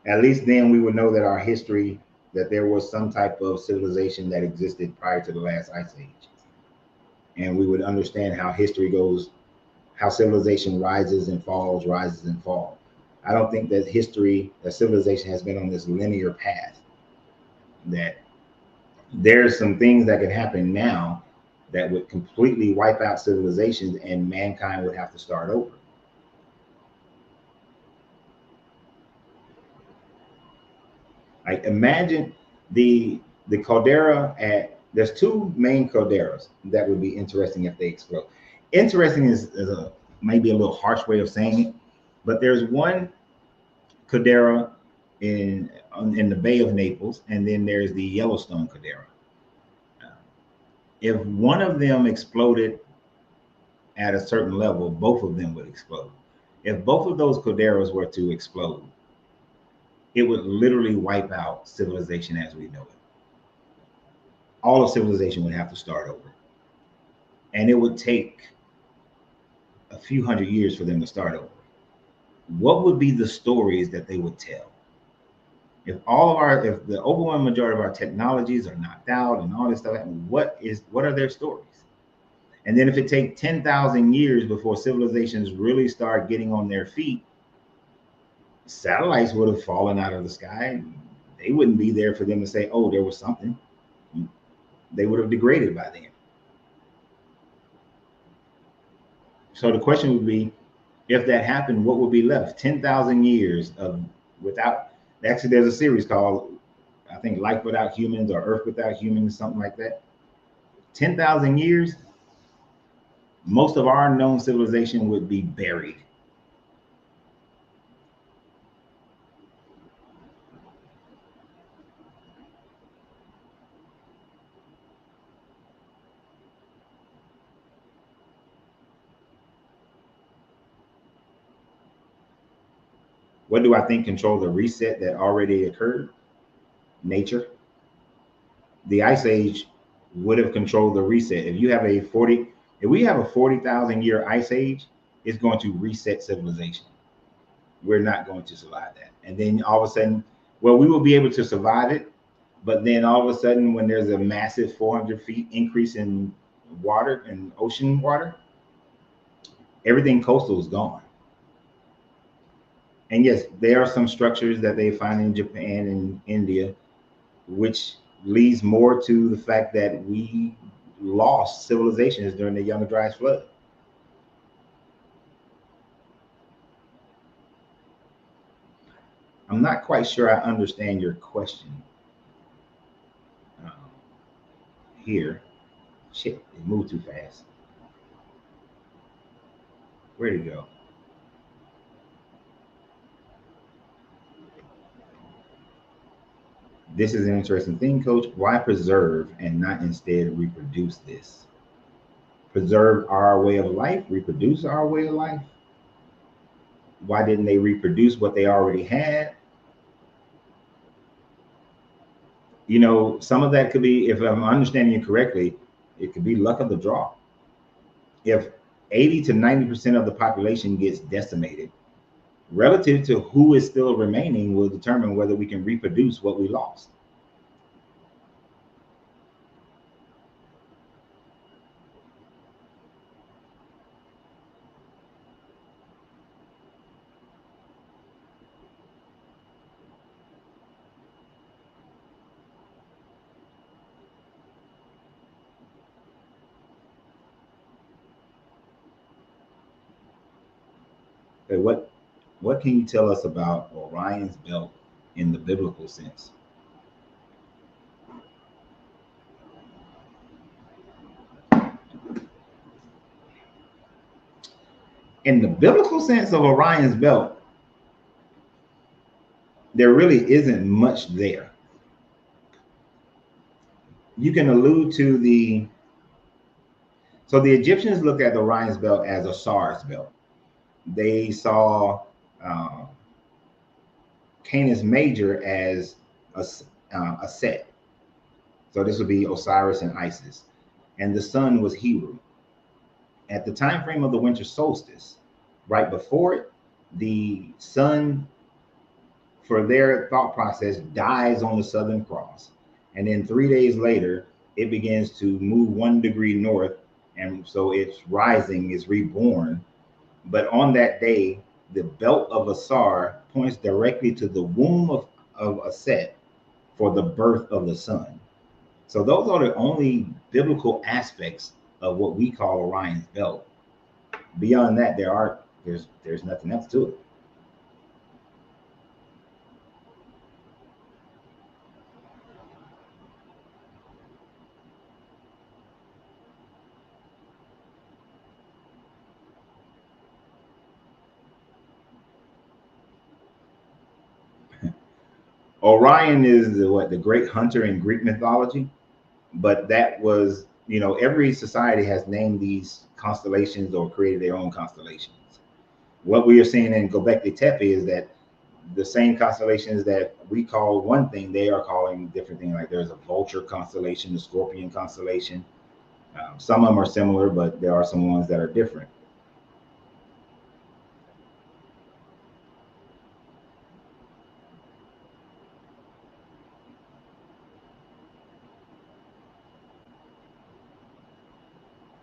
At least then we would know that our history, that there was some type of civilization that existed prior to the last ice age. And we would understand how history goes, how civilization rises and falls, rises and falls. I don't think that civilization has been on this linear path, that there's some things that could happen now that would completely wipe out civilizations and mankind would have to start over. Like imagine the caldera there's two main calderas that would be interesting if they explode. Interesting is maybe a little harsh way of saying it, but there's one caldera in the Bay of Naples, and then there's the Yellowstone caldera. If one of them exploded at a certain level, both of them would explode. If both of those calderas were to explode, it would literally wipe out civilization as we know it. All of civilization would have to start over. And it would take a few hundred years for them to start over. What would be the stories that they would tell? If the overwhelming majority of our technologies are knocked out and all this stuff, what are their stories? And then if it takes 10,000 years before civilizations really start getting on their feet, satellites would have fallen out of the sky. They wouldn't be there for them to say, oh, there was something. They would have degraded by then. So the question would be, if that happened, what would be left? 10,000 years of without. Actually, there's a series called, I think, Life Without Humans or Earth Without Humans, something like that. 10,000 years, most of our known civilization would be buried. What do I think controlled the reset that already occurred? Nature. The Ice Age would have controlled the reset. If we have a 40,000 year Ice Age, it's going to reset civilization. We're not going to survive that. And then all of a sudden, well, we will be able to survive it, but then all of a sudden, when there's a massive 400 feet increase in water and ocean water, everything coastal is gone. And yes, there are some structures that they find in Japan and India, which leads more to the fact that we lost civilizations during the Younger Dryas flood. I'm not quite sure I understand your question here. Shit, it moved too fast. Where'd it go? This is an interesting thing, Coach. Why preserve and not instead reproduce this? Preserve our way of life, reproduce our way of life? Why didn't they reproduce what they already had? You know, some of that could be, if I'm understanding you correctly, it could be luck of the draw. If 80 to 90% of the population gets decimated, relative to who is still remaining will determine whether we can reproduce what we lost. Okay, what can you tell us about Orion's belt in the biblical sense? In the biblical sense of Orion's belt, there really isn't much there. You can allude to so the Egyptians looked at Orion's belt as a Saur's belt. They saw uh, Canis Major as a Set. So this would be Osiris and Isis. And the sun was Heru. At the time frame of the winter solstice, right before it, the sun, for their thought process, dies on the Southern Cross. And then 3 days later, it begins to move 1 degree north. And so it's rising, is reborn. But on that day, the belt of Asar points directly to the womb of Aset for the birth of the sun. So those are the only biblical aspects of what we call Orion's belt. Beyond that, there's nothing else to it. Orion is the great hunter in Greek mythology, but that was, every society has named these constellations or created their own constellations. What we are seeing in Göbekli Tepe is that the same constellations that we call one thing, they are calling different things. Like there's a vulture constellation, the scorpion constellation. Some of them are similar, but there are some ones that are different.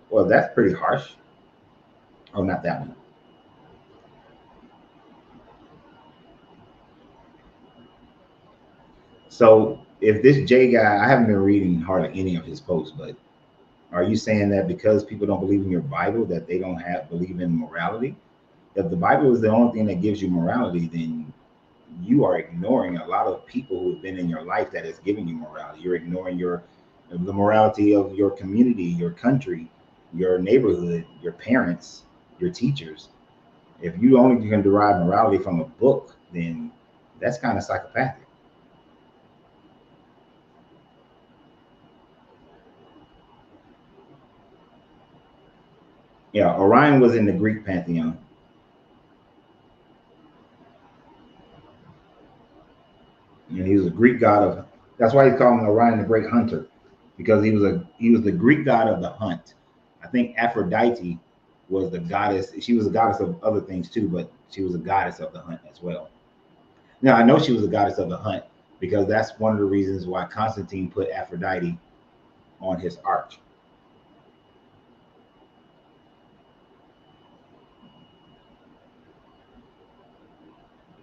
Well, that's pretty harsh. Oh, not that one. So if this J guy, I haven't been reading hardly any of his posts, but are you saying that because people don't believe in your Bible, that they don't believe in morality? If the Bible is the only thing that gives you morality, then you are ignoring a lot of people who have been in your life that has given you morality. You're ignoring the morality of your community, your country, your neighborhood, your parents, your teachers. If you only can derive morality from a book, then that's kind of psychopathic. Yeah, Orion was in the Greek pantheon, and he was a Greek god of. That's why he's calling Orion the Great Hunter, because he was the Greek god of the hunt. I think Aphrodite was the goddess. She was a goddess of other things too, but she was a goddess of the hunt as well. Now I know she was a goddess of the hunt because that's one of the reasons why Constantine put Aphrodite on his arch.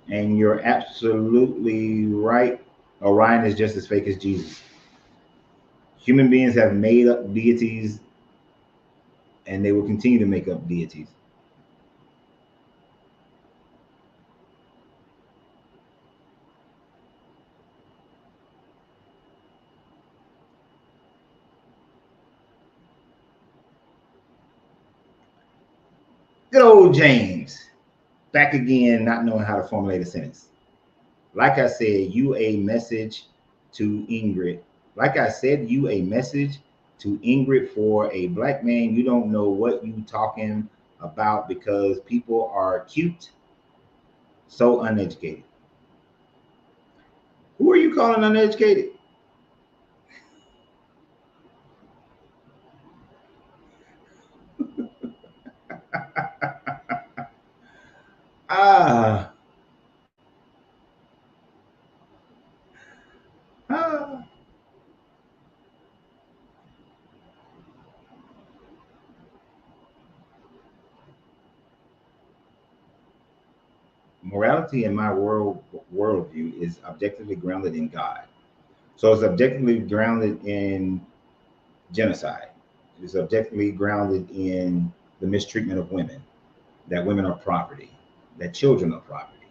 And you're absolutely right. Orion is just as fake as Jesus. Human beings have made up deities and they will continue to make up deities. Good old James, back again, not knowing how to formulate a sentence. Like I said, you a message to Ingrid. Like I said, you a message to Ingrid for a black man. You don't know what you talking about because people are cute, so uneducated. Who are you calling uneducated? Ah, ah. Morality in my worldview is objectively grounded in God. So it's objectively grounded in genocide. It's objectively grounded in the mistreatment of women, that women are property, that children are property.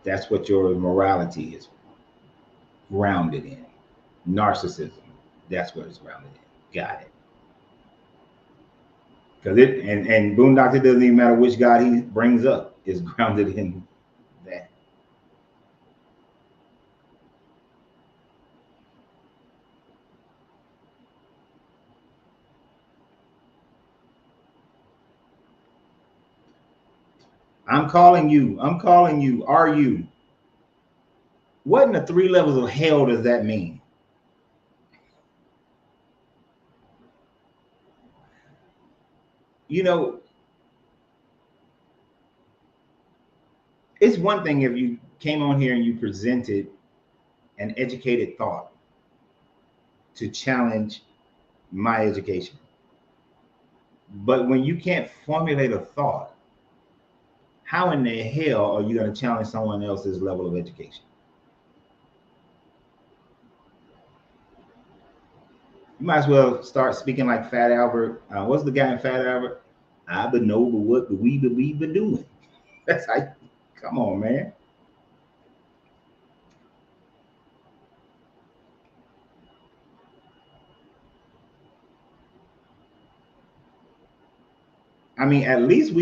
That's what your morality is grounded in. Narcissism, that's what it's grounded in. Got it. Because and Boondocks, it doesn't even matter which God he brings up, is grounded in I'm calling you. I'm calling you. Are you? What in the three levels of hell does that mean? You know, it's one thing if you came on here and you presented an educated thought to challenge my education. But when you can't formulate a thought, how in the hell are you going to challenge someone else's level of education? You might as well start speaking like Fat Albert. What's the guy in Fat Albert? I but know but what the we believe in doing. That's how. Come on, man. I mean, at least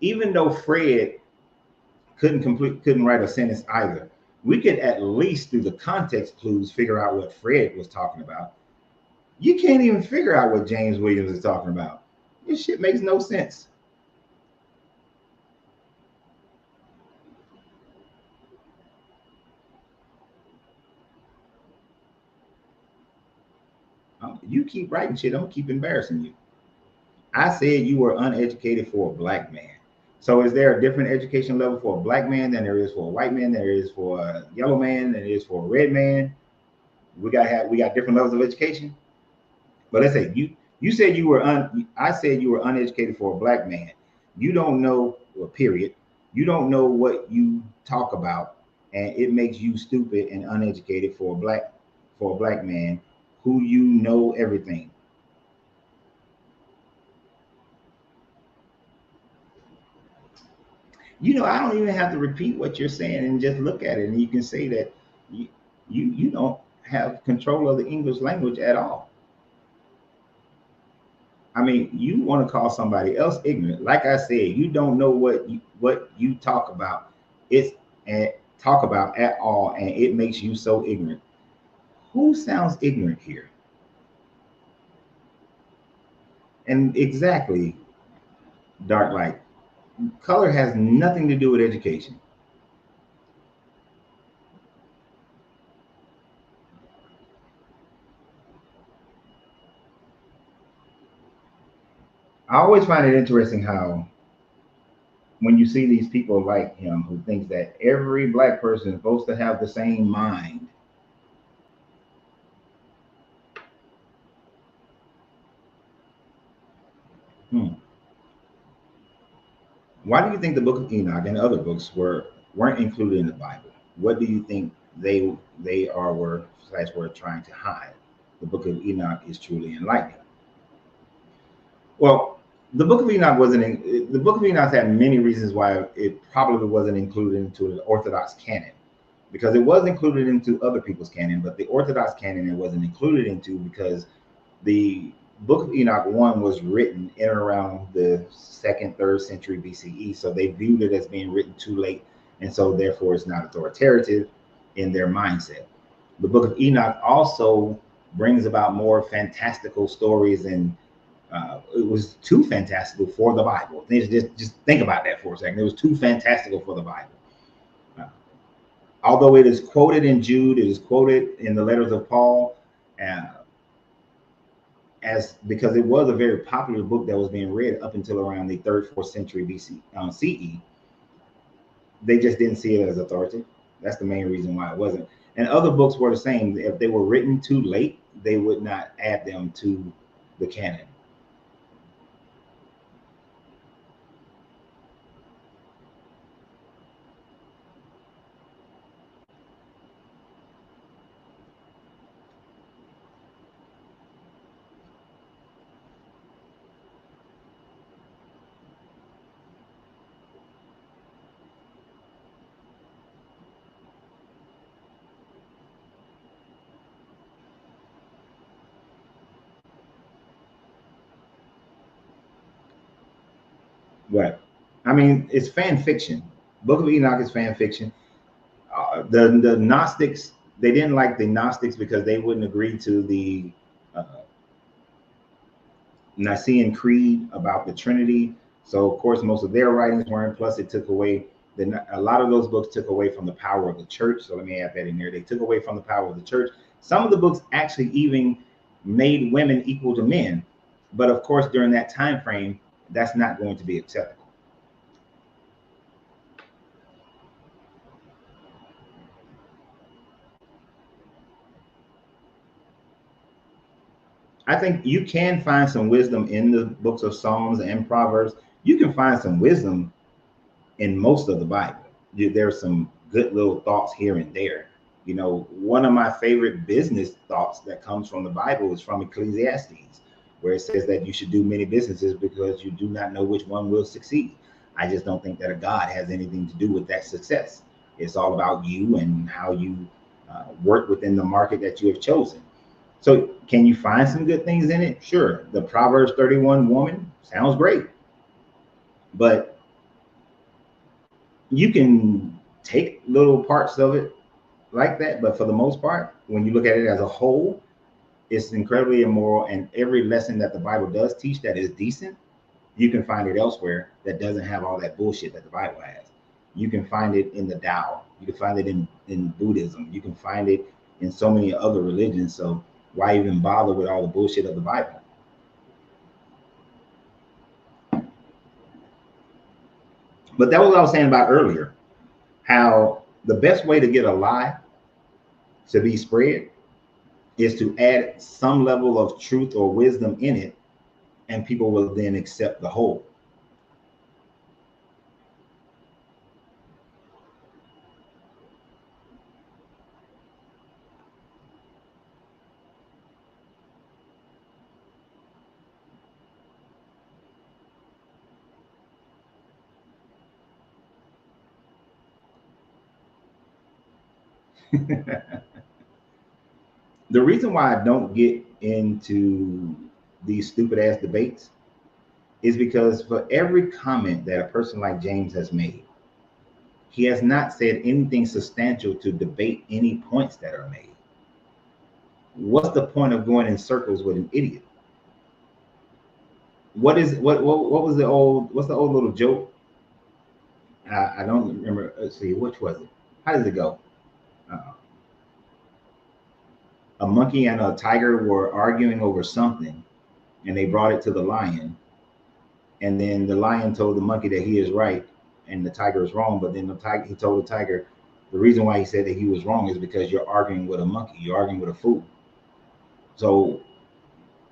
even though Fred couldn't write a sentence either, we could at least through the context clues figure out what Fred was talking about. You can't even figure out what James Williams is talking about. This shit makes no sense. You keep writing shit, I'm gonna keep embarrassing you. I said you were uneducated for a black man. So is there a different education level for a black man than there is for a white man, than there is for a yellow man, than there is for a red man? We got different levels of education. But let's say you said you were I said you were uneducated for a black man. You don't know, well, period. You don't know what you talk about, and it makes you stupid and uneducated for a black man who you know everything. You know, I don't even have to repeat what you're saying and just look at it, and you can say that you you don't have control of the English language at all. I mean, you want to call somebody else ignorant. Like I said, you don't know what you talk about. It's and talk about at all, and it makes you so ignorant. Who sounds ignorant here? And exactly, dark light. Color has nothing to do with education. I always find it interesting how when you see these people like him who thinks that every black person is supposed to have the same mind. Hmm. Why do you think the Book of Enoch and other books weren't included in the Bible? What do you think they are were slash were trying to hide? The Book of Enoch is truly enlightening. Well, the Book of Enoch wasn't in, the Book of Enoch had many reasons why it probably wasn't included into the Orthodox canon, because it was included into other people's canon, but the Orthodox canon it wasn't included into because the Book of Enoch 1 was written in and around the second, third century BCE. So they viewed it as being written too late. And so therefore it's not authoritative in their mindset. The Book of Enoch also brings about more fantastical stories, and it was too fantastical for the Bible. Just think about that for a second. It was too fantastical for the Bible. Uh, Although it is quoted in Jude, it is quoted in the letters of Paul, uh, as because it was a very popular book that was being read up until around the third, fourth century BC CE. They just didn't see it as authoritative. That's the main reason why it wasn't. And other books were the same. If they were written too late, they would not add them to the canon. Right. I mean, it's fan fiction. Book of Enoch is fan fiction. The Gnostics, they didn't like the Gnostics because they wouldn't agree to the uh, Nicene Creed about the Trinity. So of course, most of their writings weren't. Plus, it took away a lot of those books took away from the power of the church. So let me add that in there. They took away from the power of the church. Some of the books actually even made women equal to men, but of course, during that time frame, that's not going to be acceptable. I think you can find some wisdom in the books of Psalms and Proverbs. You can find some wisdom in most of the Bible. There's some good little thoughts here and there. You know, one of my favorite business thoughts that comes from the Bible is from Ecclesiastes, where it says that you should do many businesses because you do not know which one will succeed. I just don't think that a God has anything to do with that success. It's all about you and how you work within the market that you have chosen. So can you find some good things in it? Sure. The Proverbs 31 woman sounds great. But you can take little parts of it like that. But for the most part, when you look at it as a whole, it's incredibly immoral. And every lesson that the Bible does teach that is decent, you can find it elsewhere that doesn't have all that bullshit that the Bible has. You can find it in the Tao. You can find it in Buddhism. You can find it in so many other religions. So why even bother with all the bullshit of the Bible? But that was what I was saying about earlier, how the best way to get a lie to be spread is to add some level of truth or wisdom in it, and people will then accept the whole. The reason why I don't get into these stupid ass debates is because for every comment that a person like James has made, he has not said anything substantial to debate any points that are made. What's the point of going in circles with an idiot? What was the old little joke? I don't remember. Let's see, which was it? How does it go? Uh, a monkey and a tiger were arguing over something, and they brought it to the lion. And then the lion told the monkey that he is right and the tiger is wrong. But then he told the tiger the reason why he said that he was wrong is because you're arguing with a monkey. You're arguing with a fool. So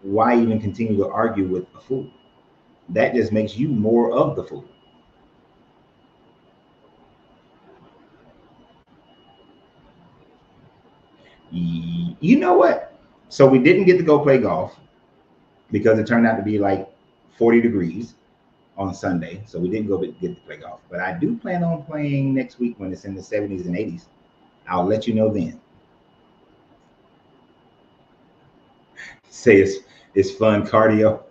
why even continue to argue with a fool? That just makes you more of the fool. You know what? So we didn't get to go play golf because it turned out to be like 40 degrees on Sunday. So we didn't get to play golf. But I do plan on playing next week when it's in the 70s and 80s. I'll let you know then. Say it's fun cardio.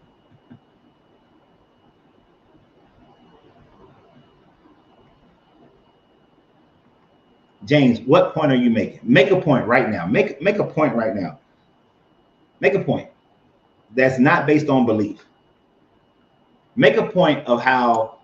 James, what point are you making? Make a point right now. Make a point right now. Make a point that's not based on belief. Make a point of how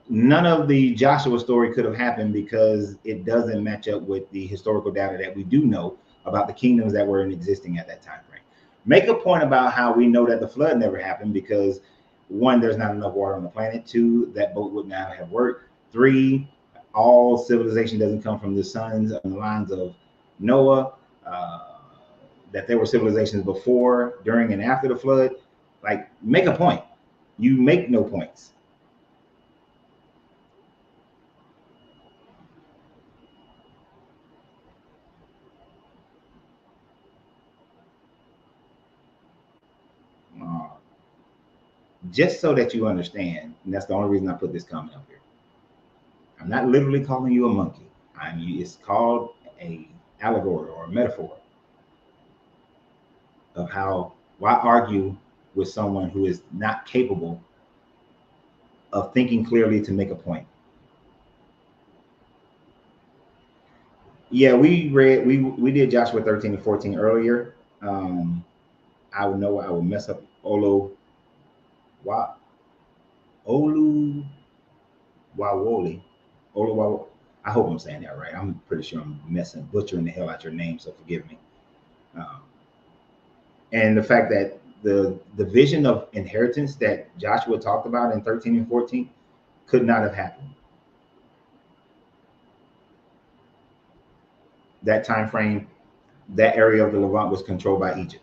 none of the Joshua story could have happened because it doesn't match up with the historical data that we do know about the kingdoms that were in existing at that time frame. Make a point about how we know that the flood never happened because one, there's not enough water on the planet. Two, that boat would not have worked. Three, all civilization doesn't come from the sons and the lines of Noah. That there were civilizations before, during, and after the flood. Like, make a point. You make no points. Just so that you understand, and that's the only reason I put this comment up here. I'm not literally calling you a monkey. It's called a allegory or a metaphor of how, why argue with someone who is not capable of thinking clearly to make a point. Yeah, we did Joshua 13 and 14 earlier. I would know I would mess up Olo. Wow. Olu Wawoli. Olu I hope I'm saying that right. I'm pretty sure I'm butchering the hell out your name, so forgive me. Um, and the fact that the vision of inheritance that Joshua talked about in 13 and 14 could not have happened. That time frame, that area of the Levant was controlled by Egypt.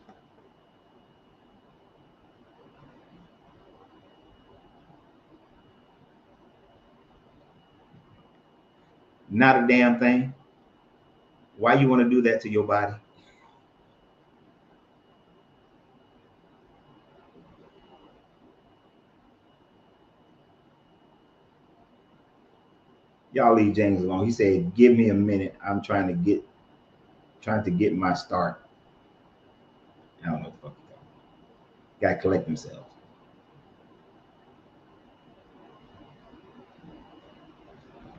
Not a damn thing. Why you want to do that to your body? Y'all leave James alone. He said, "Give me a minute. I'm trying to get my start." I don't know what the fuck he's talking about. Got to collect themselves.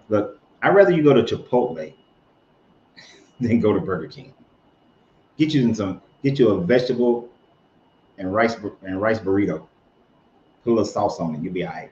Look, I'd rather you go to Chipotle than go to Burger King. Get you a vegetable and rice burrito. Put a little sauce on it. You'll be all right.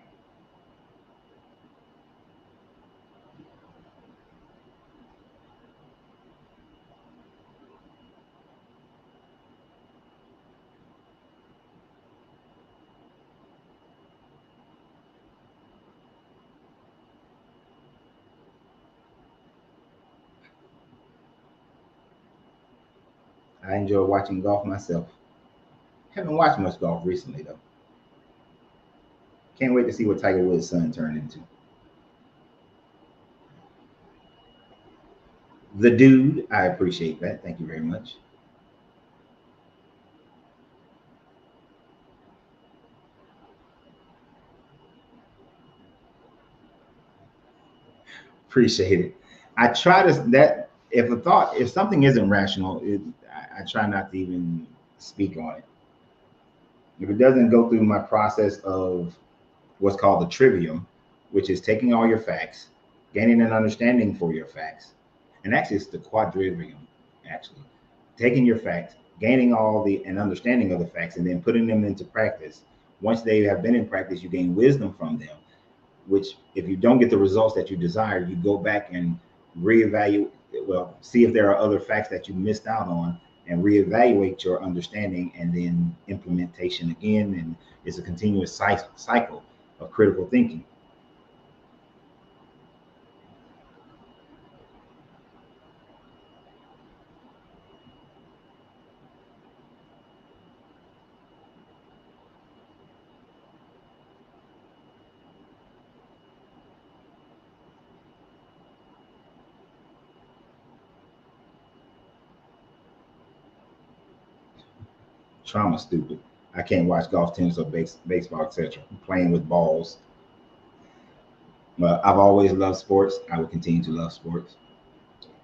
I enjoy watching golf myself. Haven't watched much golf recently though. Can't wait to see what Tiger Woods' son turned into. The dude, I appreciate that. Thank you very much. Appreciate it. I try to that if something isn't rational, I try not to even speak on it. If it doesn't go through my process of what's called the trivium, which is taking all your facts, gaining an understanding for your facts, and actually it's the quadrivium, actually taking your facts, gaining all the an understanding of the facts, and then putting them into practice. Once they have been in practice, you gain wisdom from them, which if you don't get the results that you desire, you go back and reevaluate, well, see if there are other facts that you missed out on and reevaluate your understanding and then implementation again. And it's a continuous cycle of critical thinking. Trauma stupid. I can't watch golf, tennis, or baseball, etc. Playing with balls. But I've always loved sports. I will continue to love sports.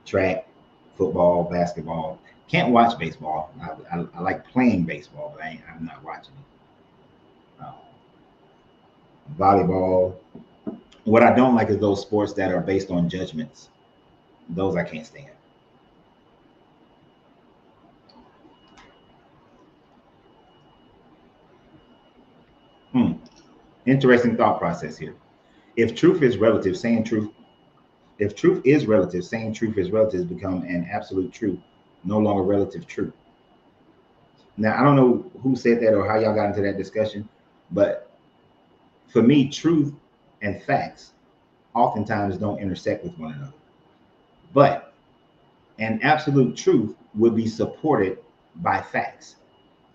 Track, football, basketball. Can't watch baseball. I like playing baseball, but I'm not watching it. Volleyball. What I don't like is those sports that are based on judgments. Those I can't stand. Hmm. Interesting thought process here. If truth is relative, saying truth, if truth is relative, saying truth is relative has become an absolute truth, no longer relative truth. Now, I don't know who said that or how y'all got into that discussion, but for me, truth and facts oftentimes don't intersect with one another. But an absolute truth would be supported by facts.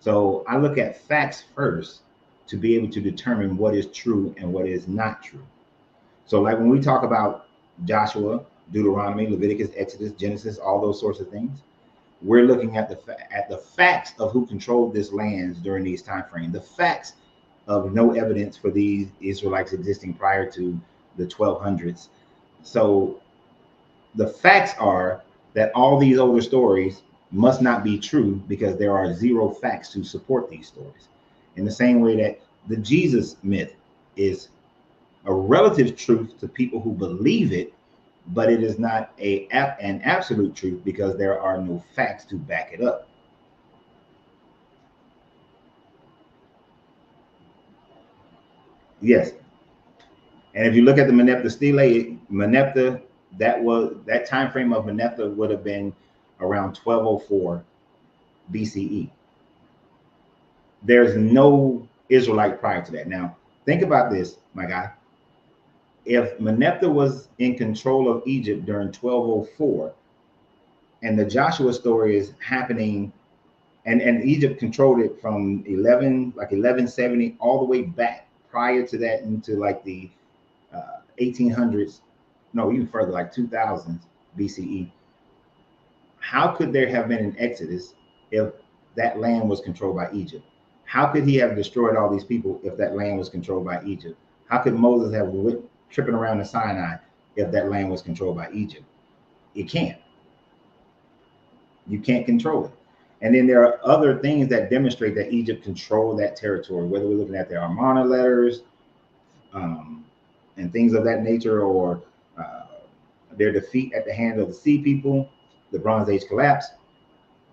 So I look at facts first to be able to determine what is true and what is not true. So, like when we talk about Joshua, Deuteronomy, Leviticus, Exodus, Genesis, all those sorts of things, we're looking at the facts of who controlled this lands during these time frames, the facts of no evidence for these Israelites existing prior to the 1200s. So the facts are that all these older stories must not be true because there are zero facts to support these stories. In the same way that the Jesus myth is a relative truth to people who believe it, but it is not an absolute truth because there are no facts to back it up. Yes, And if you look at the Meneptah stele, Meneptah, that time frame of Meneptah would have been around 1204 BCE. There's no Israelite prior to that. Now, think about this, my guy. If Meneptah was in control of Egypt during 1204, and the Joshua story is happening, and Egypt controlled it from 1170 all the way back prior to that into like the 1800s, no, even further, like 2000s BCE. How could there have been an exodus if that land was controlled by Egypt? How could he have destroyed all these people if that land was controlled by Egypt? How could Moses have tripping around the Sinai if that land was controlled by Egypt? You can't. You can't control it. And then there are other things that demonstrate that Egypt controlled that territory, whether we're looking at their Amarna letters and things of that nature, or their defeat at the hand of the Sea People, the Bronze Age collapse.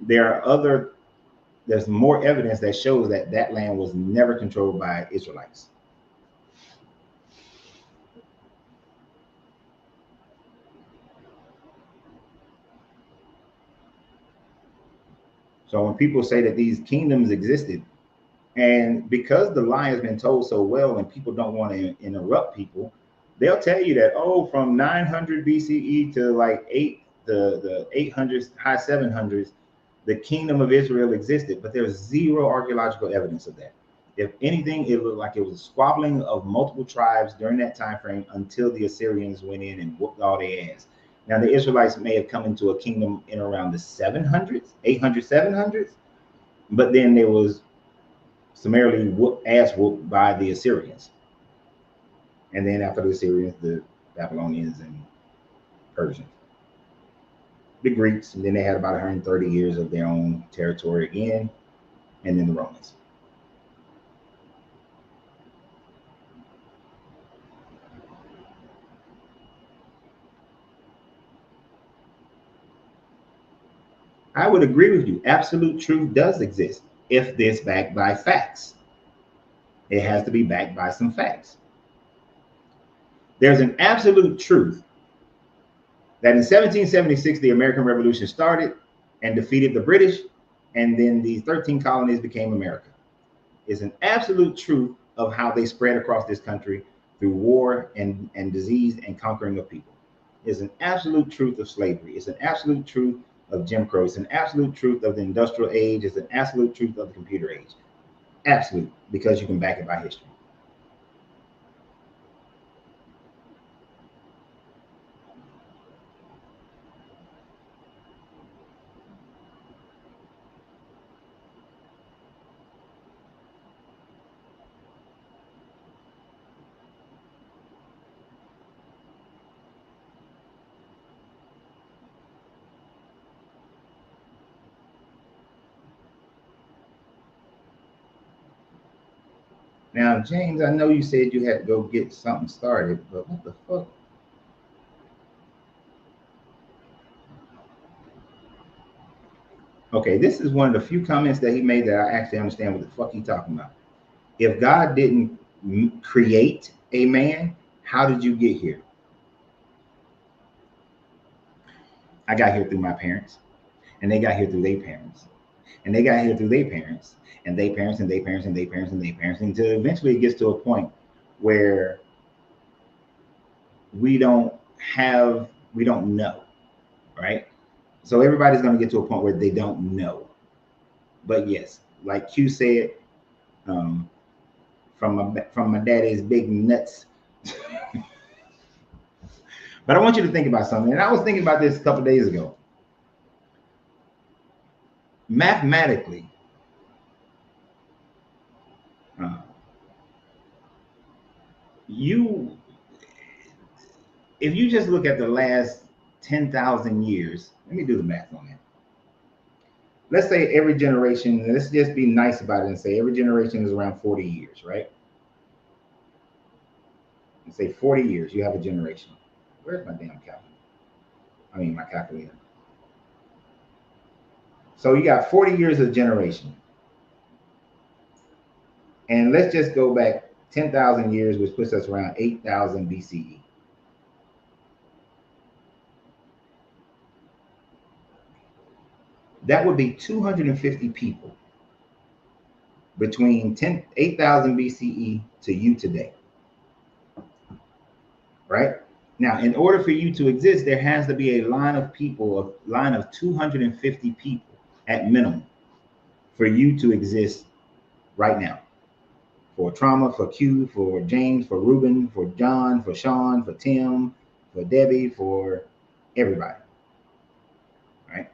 There's more evidence that shows that that land was never controlled by Israelites. So when people say that these kingdoms existed, and because the lie has been told so well and people don't want to interrupt people, they'll tell you that, oh, from 900 BCE to like the 800s, high 700s, the kingdom of Israel existed, but there's zero archaeological evidence of that. If anything, it looked like it was a squabbling of multiple tribes during that time frame until the Assyrians went in and whooped all their ass. Now, the Israelites may have come into a kingdom in around the 700s, 800, 700s, but then there was summarily ass whooped by the Assyrians. And then after the Assyrians, the Babylonians and Persians, the Greeks, and then they had about 130 years of their own territory again, and then the Romans. I would agree with you. Absolute truth does exist if this backed by facts. It has to be backed by some facts. There's an absolute truth that in 1776, the American Revolution started and defeated the British, and then these 13 colonies became America. It's an absolute truth of how they spread across this country through war and disease and conquering of people. It's an absolute truth of slavery. It's an absolute truth of Jim Crow. It's an absolute truth of the industrial age. It's an absolute truth of the computer age. Absolute, because you can back it by history. Now, James, I know you said you had to go get something started, but what the fuck? Okay, this is one of the few comments that he made that I actually understand what the fuck he talking about. If God didn't create a man, how did you get here? I got here through my parents, and they got here through their parents, and they got here through their parents, and their parents, and their parents, and their parents, and their parents, until eventually it gets to a point where we don't know, right? So everybody's going to get to a point where they don't know. But yes, like Q said, from my daddy's big nuts. But I want you to think about something, and I was thinking about this a couple days ago. Mathematically, if you just look at the last 10,000 years, let me do the math on that. Let's say every generation, let's just be nice about it and say every generation is around 40 years, right? And say 40 years, you have a generation. Where's my damn calculator? I mean, my calculator. So you got 40 years of generation. And let's just go back 10,000 years, which puts us around 8,000 BCE. That would be 250 people between 8,000 BCE to you today. Right? Now, in order for you to exist, there has to be a line of people, a line of 250 people at minimum for you to exist right now. For Trauma, for Q, for James, for Ruben, for John, for Sean, for Tim, for Debbie, for everybody. Right?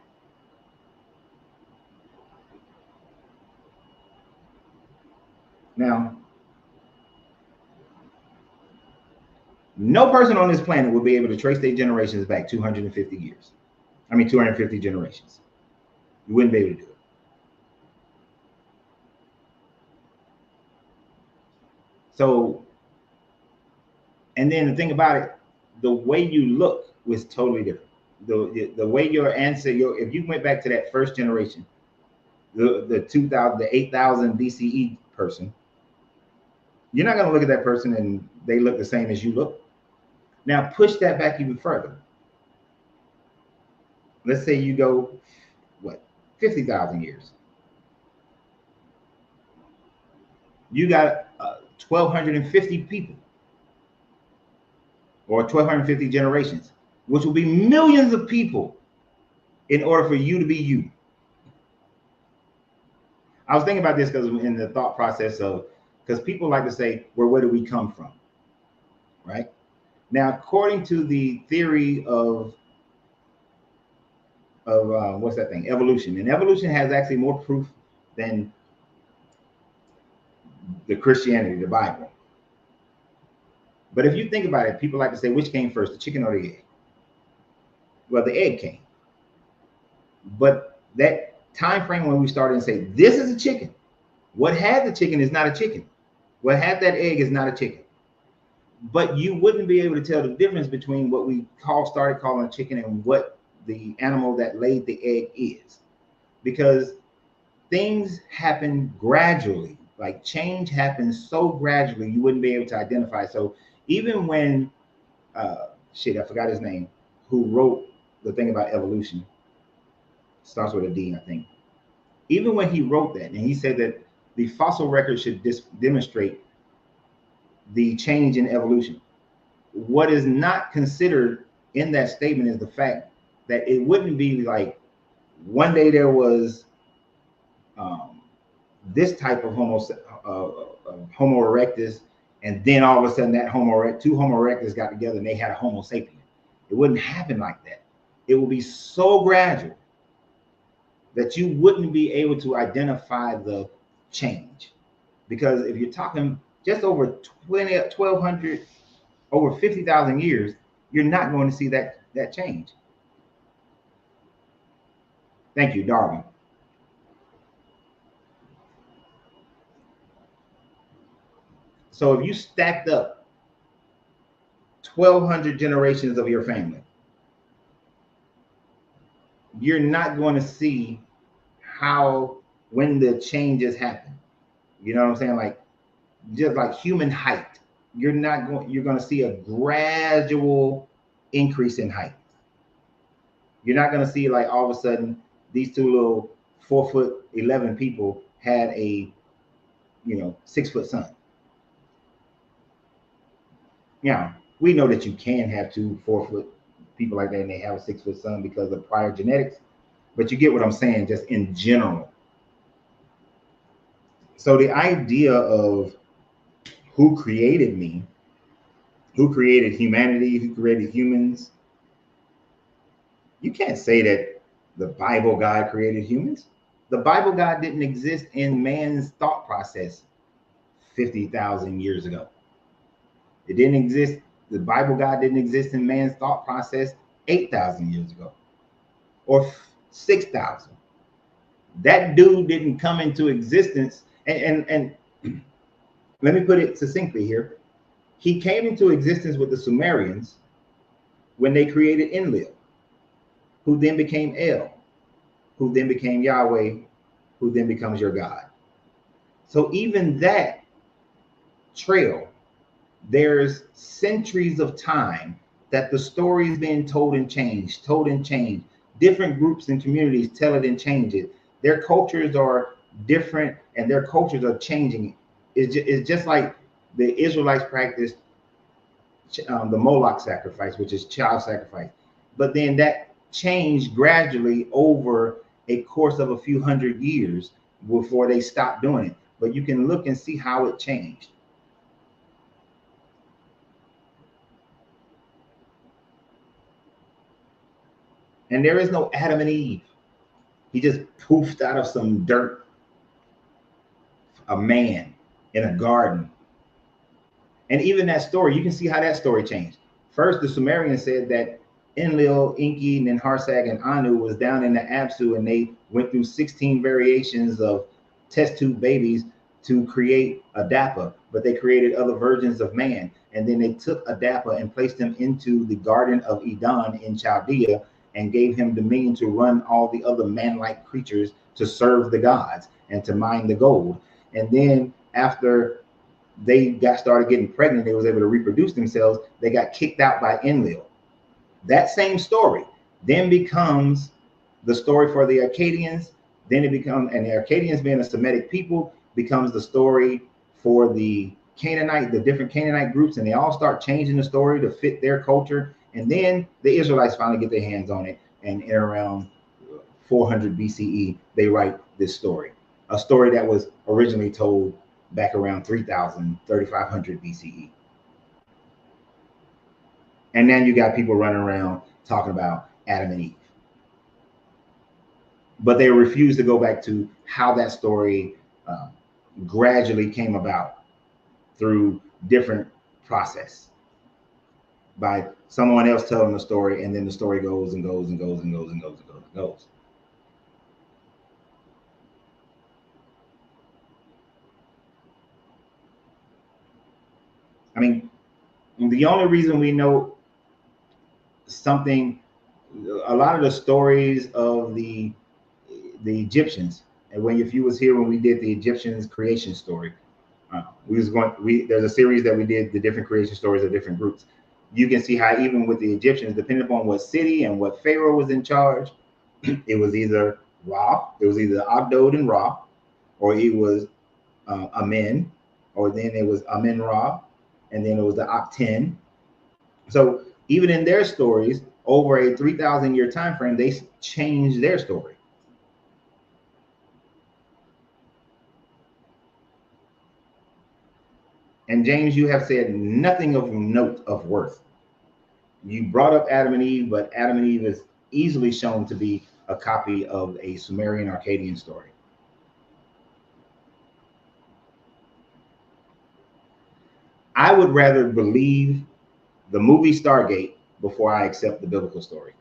Now, no person on this planet will be able to trace their generations back 250 years. I mean, 250 generations. You wouldn't be able to do it. So, and then the thing about it, the way you look was totally different. The way your ancestor, if you went back to that first generation, the 2000, the 8,000 BCE person, you're not going to look at that person and they look the same as you look. Now push that back even further. Let's say you go, what, 50,000 years. You got 1,250 people or 1,250 generations, which will be millions of people in order for you to be you. I was thinking about this because in the thought process of, because people like to say, well, where do we come from? Right? Now, according to the theory of what's that thing? Evolution. And evolution has actually more proof than the Christianity, the Bible. But if you think about it, people like to say, which came first, the chicken or the egg? Well, the egg came. But that time frame when we started and say, this is a chicken. What had the chicken is not a chicken. What had that egg is not a chicken. But you wouldn't be able to tell the difference between what we started calling a chicken and what the animal that laid the egg is. Because things happen gradually. Like change happens so gradually, you wouldn't be able to identify. So even when, I forgot his name, who wrote the thing about evolution, starts with a D, I think. Even when he wrote that, and he said that the fossil record should demonstrate the change in evolution. What is not considered in that statement is the fact that it wouldn't be like one day there was this type of Homo erectus, and then all of a sudden that two Homo erectus got together and they had a Homo sapien. It wouldn't happen like that. It would be so gradual that you wouldn't be able to identify the change. Because if you're talking just over 1,200, over 50,000 years, you're not going to see that change. Thank you, Darwin. So if you stacked up 1,200 generations of your family, you're not going to see when the changes happen. You know what I'm saying? Like, just like human height, you're going to see a gradual increase in height. You're not going to see like all of a sudden these two little 4'11" people had a 6-foot son. Now, we know that you can have two 4-foot people like that and they have a 6-foot son because of prior genetics, but you get what I'm saying just in general. So the idea of who created me, who created humanity, who created humans, you can't say that the Bible God created humans. The Bible God didn't exist in man's thought process 50,000 years ago. It didn't exist. The Bible God didn't exist in man's thought process 8,000 years ago or 6,000. That dude didn't come into existence. And let me put it succinctly here. He came into existence with the Sumerians when they created Enlil, who then became El, who then became Yahweh, who then becomes your God. So even that trail. There's centuries of time that the story is being told and changed, told and changed. Different groups and communities tell it and change it. Their cultures are different and their cultures are changing. It's just like the Israelites practiced the Moloch sacrifice, which is child sacrifice. But then that changed gradually over a course of a few hundred years before they stopped doing it. But you can look and see how it changed. And there is no Adam and Eve. He just poofed out of some dirt, a man in a garden. And even that story, you can see how that story changed. First, the Sumerians said that Enlil, Enki, Ninharsag, and Anu was down in the Apsu, and they went through 16 variations of test tube babies to create Adapa, but they created other versions of man. And then they took Adapa and placed him into the Garden of Eden in Chaldea and gave him dominion to run all the other man-like creatures to serve the gods and to mine the gold. And then after they got started getting pregnant, they was able to reproduce themselves, they got kicked out by Enlil. That same story then becomes the story for the Akkadians. Then it becomes, and the Akkadians being a Semitic people, becomes the story for the Canaanite, the different Canaanite groups, and they all start changing the story to fit their culture. And then the Israelites finally get their hands on it, and in around 400 BCE, they write this story, a story that was originally told back around 3000, 3500 BCE. And then you got people running around talking about Adam and Eve. But they refuse to go back to how that story gradually came about through different process by someone else telling the story, and then the story goes and goes and goes and goes and goes and goes and goes. I mean, the only reason we know something, a lot of the stories of the Egyptians, and when if you was here when we did the Egyptians creation story, there's a series that we did the different creation stories of different groups. You can see how even with the Egyptians, depending upon what city and what pharaoh was in charge, it was either Ra, it was either Abdod and Ra, or it was Amen, or then it was Amen Ra, and then it was the Aten. So even in their stories, over a 3,000 year time frame, they changed their story. And James, you have said nothing of note of worth. You brought up Adam and Eve, but Adam and Eve is easily shown to be a copy of a Sumerian Akkadian story. I would rather believe the movie Stargate before I accept the biblical story.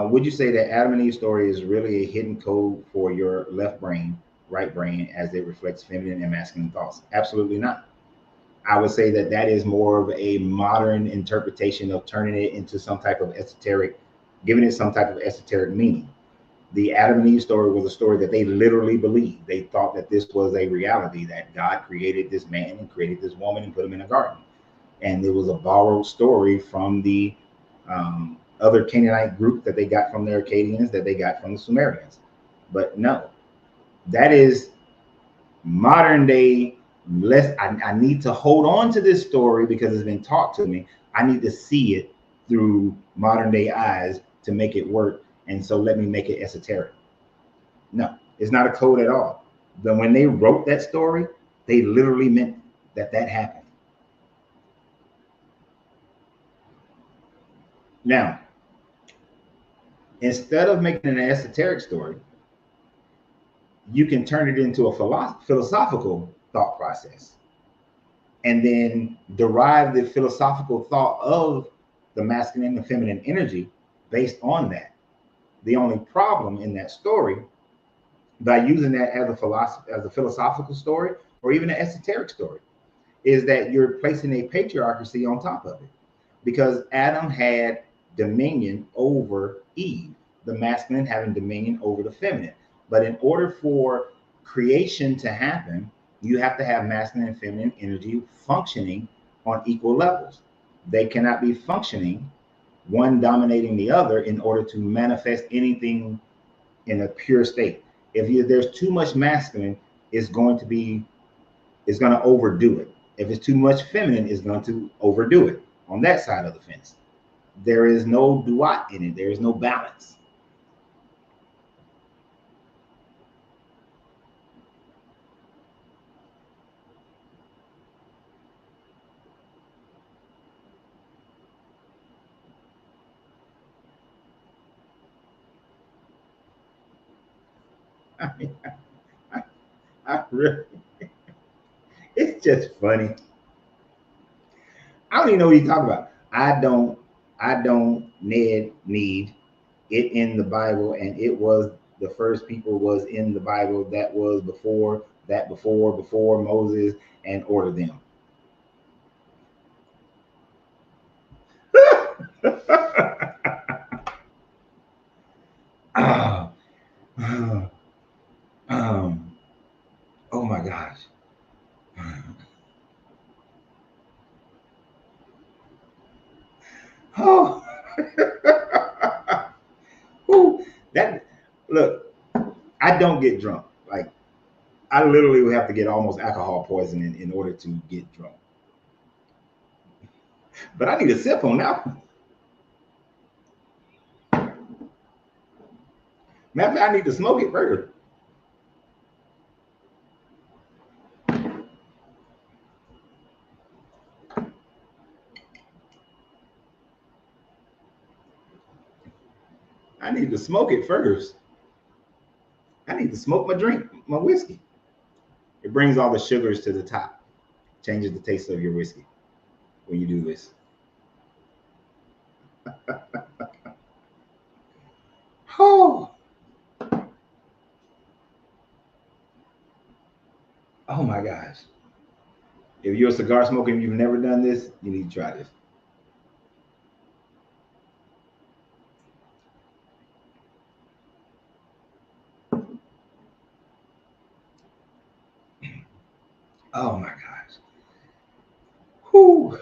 Would you say that Adam and Eve story is really a hidden code for your left brain, right brain, as it reflects feminine and masculine thoughts? Absolutely not. I would say that that is more of a modern interpretation of turning it into some type of esoteric, giving it some type of esoteric meaning. The Adam and Eve story was a story that they literally believed. They thought that this was a reality, that God created this man and created this woman and put them in a garden. And it was a borrowed story from the other Canaanite group that they got from the Akkadians, that they got from the Sumerians. But no, that is modern day. I need to hold on to this story because it's been taught to me. I need to see it through modern day eyes to make it work. And so let me make it esoteric. No, it's not a code at all. Then when they wrote that story, they literally meant that that happened. Now, instead of making an esoteric story, you can turn it into a philosophical thought process and then derive the philosophical thought of the masculine and feminine energy based on that. The only problem in that story, by using that as a philosophical story or even an esoteric story, is that you're placing a patriarchy on top of it, because Adam had dominion over Eve. the masculine having dominion over the feminine. But in order for creation to happen, you have to have masculine and feminine energy functioning on equal levels. They cannot be functioning, one dominating the other, in order to manifest anything in a pure state. There's too much masculine, it's going to overdo it. If it's too much feminine, it's going to overdo it on that side of the fence. There is no duat in it. There is no balance. I mean, I really, it's just funny. I don't even know what you're talking about. I don't need it in the Bible, and it was the first people was in the Bible that was before Moses and ordered them. Ah, oh my gosh. Oh, Ooh, that look, I don't get drunk. Like I literally would have to get almost alcohol poisoning in order to get drunk. But I need a sip on that one. Matter of fact, I need to smoke it first. I need to smoke it first. I need to smoke my drink, my whiskey. It brings all the sugars to the top, changes the taste of your whiskey when you do this. Oh, oh my gosh. If you're a cigar smoker and you've never done this, you need to try this. Oh my gosh. Whew.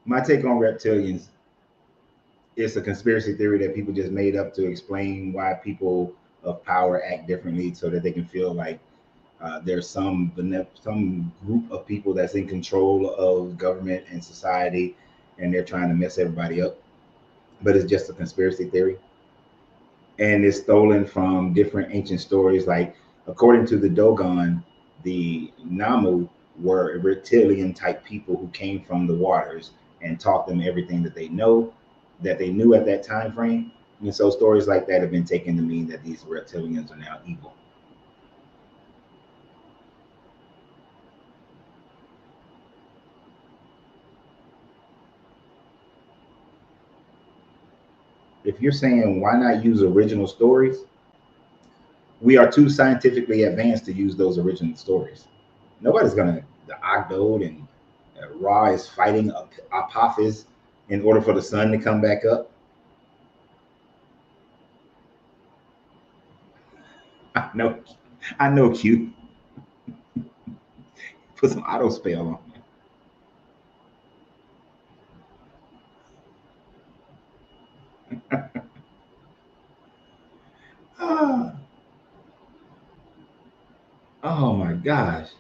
My take on reptilians, it's a conspiracy theory that people just made up to explain why people of power act differently so that they can feel like there's some group of people that's in control of government and society, and they're trying to mess everybody up. But it's just a conspiracy theory, and it's stolen from different ancient stories. Like according to the Dogon, the Namu were reptilian type people who came from the waters and taught them everything that they knew at that time frame. And so stories like that have been taken to mean that these reptilians are now evil. If you're saying why not use original stories, we are too scientifically advanced to use those original stories. Nobody's gonna the Ogdode and Ra is fighting Apophis in order for the sun to come back up. I know, I know, Q. Put some auto spell on. Ah, oh my gosh.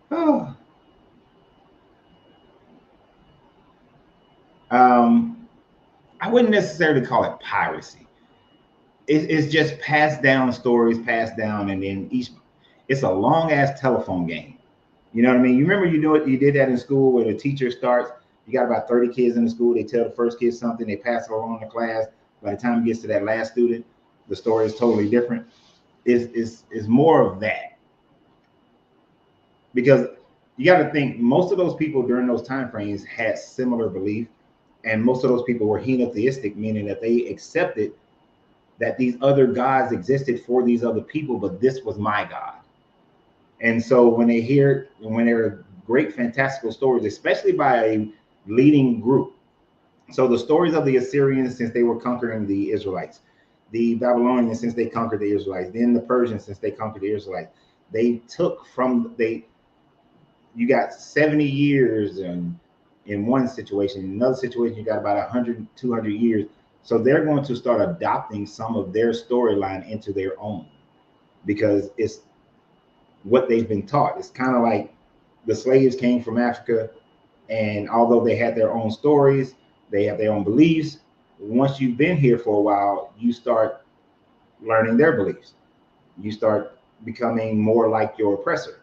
Oh. Um, I wouldn't necessarily call it piracy. It's just passed down stories, passed down, and then each. It's a long ass telephone game. You know what I mean? You remember you did that in school where the teacher starts. You got about 30 kids in the school. They tell the first kid something, they pass it along to class. By the time it gets to that last student, the story is totally different. Is more of that because you got to think most of those people during those time frames had similar belief, and most of those people were henotheistic, meaning that they accepted that these other gods existed for these other people, but this was my God. And so when there are great fantastical stories, especially by a leading group. So the stories of the Assyrians since they were conquering the Israelites, the Babylonians since they conquered the Israelites, then the Persians since they conquered the Israelites, they took from you got 70 years and in one situation, in another situation you got about 100, 200 years. So they're going to start adopting some of their storyline into their own because it's what they've been taught. It's kind of like the slaves came from Africa, and although they had their own stories, they have their own beliefs. Once you've been here for a while, you start learning their beliefs. You start becoming more like your oppressor.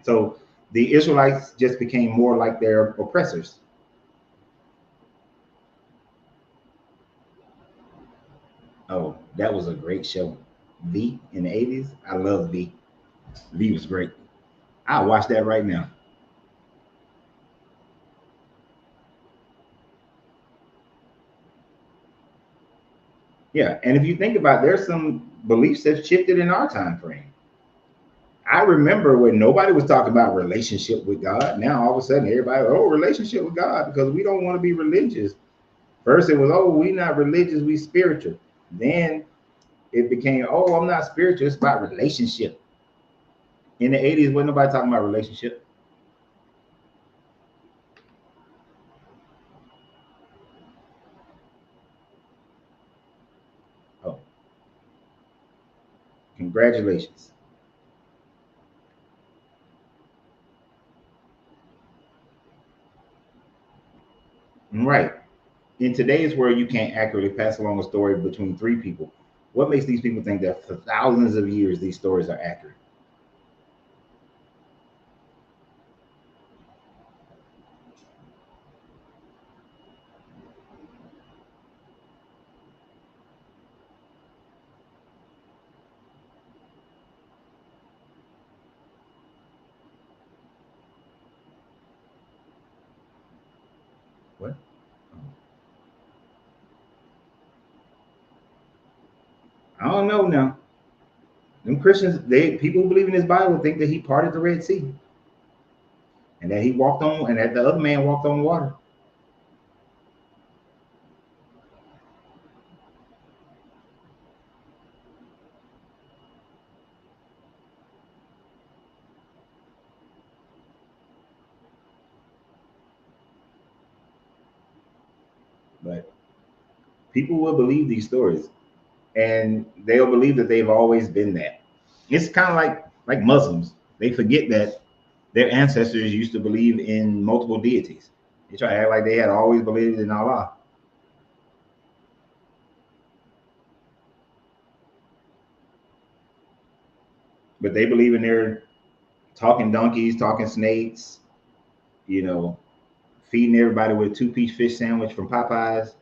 So the Israelites just became more like their oppressors. Oh, that was a great show. V in the 80s. I love V. V was great. I'll watch that right now. Yeah, and if you think about it, there's some beliefs that shifted in our time frame. I remember when nobody was talking about relationship with God. Now all of a sudden everybody, oh, relationship with God, because we don't want to be religious. First it was, oh, we not religious, we spiritual. Then it became, oh, I'm not spiritual, it's about relationship. In the 80s, wasn't nobody talking about relationship. Oh, congratulations. Right. In today's world, you can't accurately pass along a story between three people. What makes these people think that for thousands of years these stories are accurate? What? I don't know now. Them Christians, they people who believe in this Bible think that he parted the Red Sea and that he walked on, and that the other man walked on water. But people will believe these stories, and they'll believe that they've always been that. It's kind of like Muslims. They forget that their ancestors used to believe in multiple deities. They try to act like they had always believed in Allah, but they believe in their talking donkeys, talking snakes, you know, feeding everybody with a two-piece fish sandwich from Popeyes.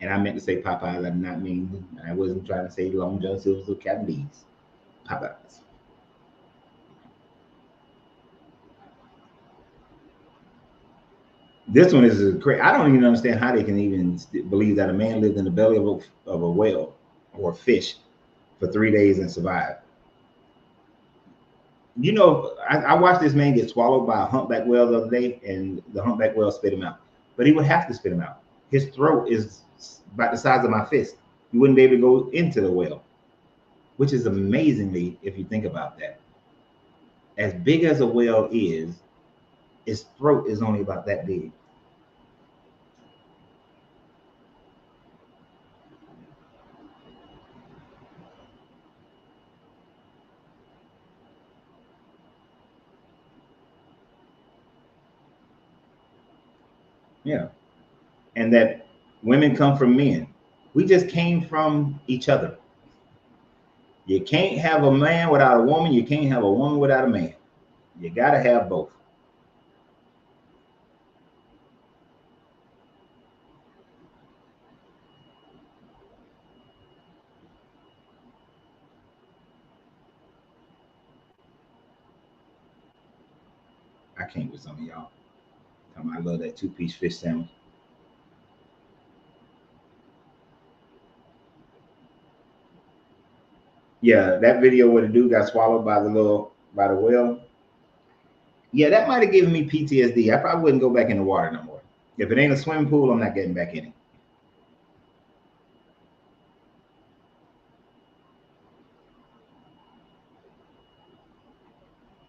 And I meant to say Popeyes. I did not mean. I wasn't trying to say Long John Silver's or Captain D's. Popeyes. This one is crazy. I don't even understand how they can even believe that a man lived in the belly of a whale or a fish for 3 days and survived. You know, I watched this man get swallowed by a humpback whale the other day, and the humpback whale spit him out. But he would have to spit him out. His throat is about the size of my fist. You wouldn't be able to go into the whale, which is amazingly, if you think about that. As big as a whale is, its throat is only about that big. Yeah. And that women come from men. We just came from each other. You can't have a man without a woman. You can't have a woman without a man. You got to have both. I can't with some of y'all. I love that two-piece fish sandwich. Yeah, that video where the dude got swallowed by the whale. Yeah, that might have given me PTSD. I probably wouldn't go back in the water no more. If it ain't a swimming pool, I'm not getting back in it.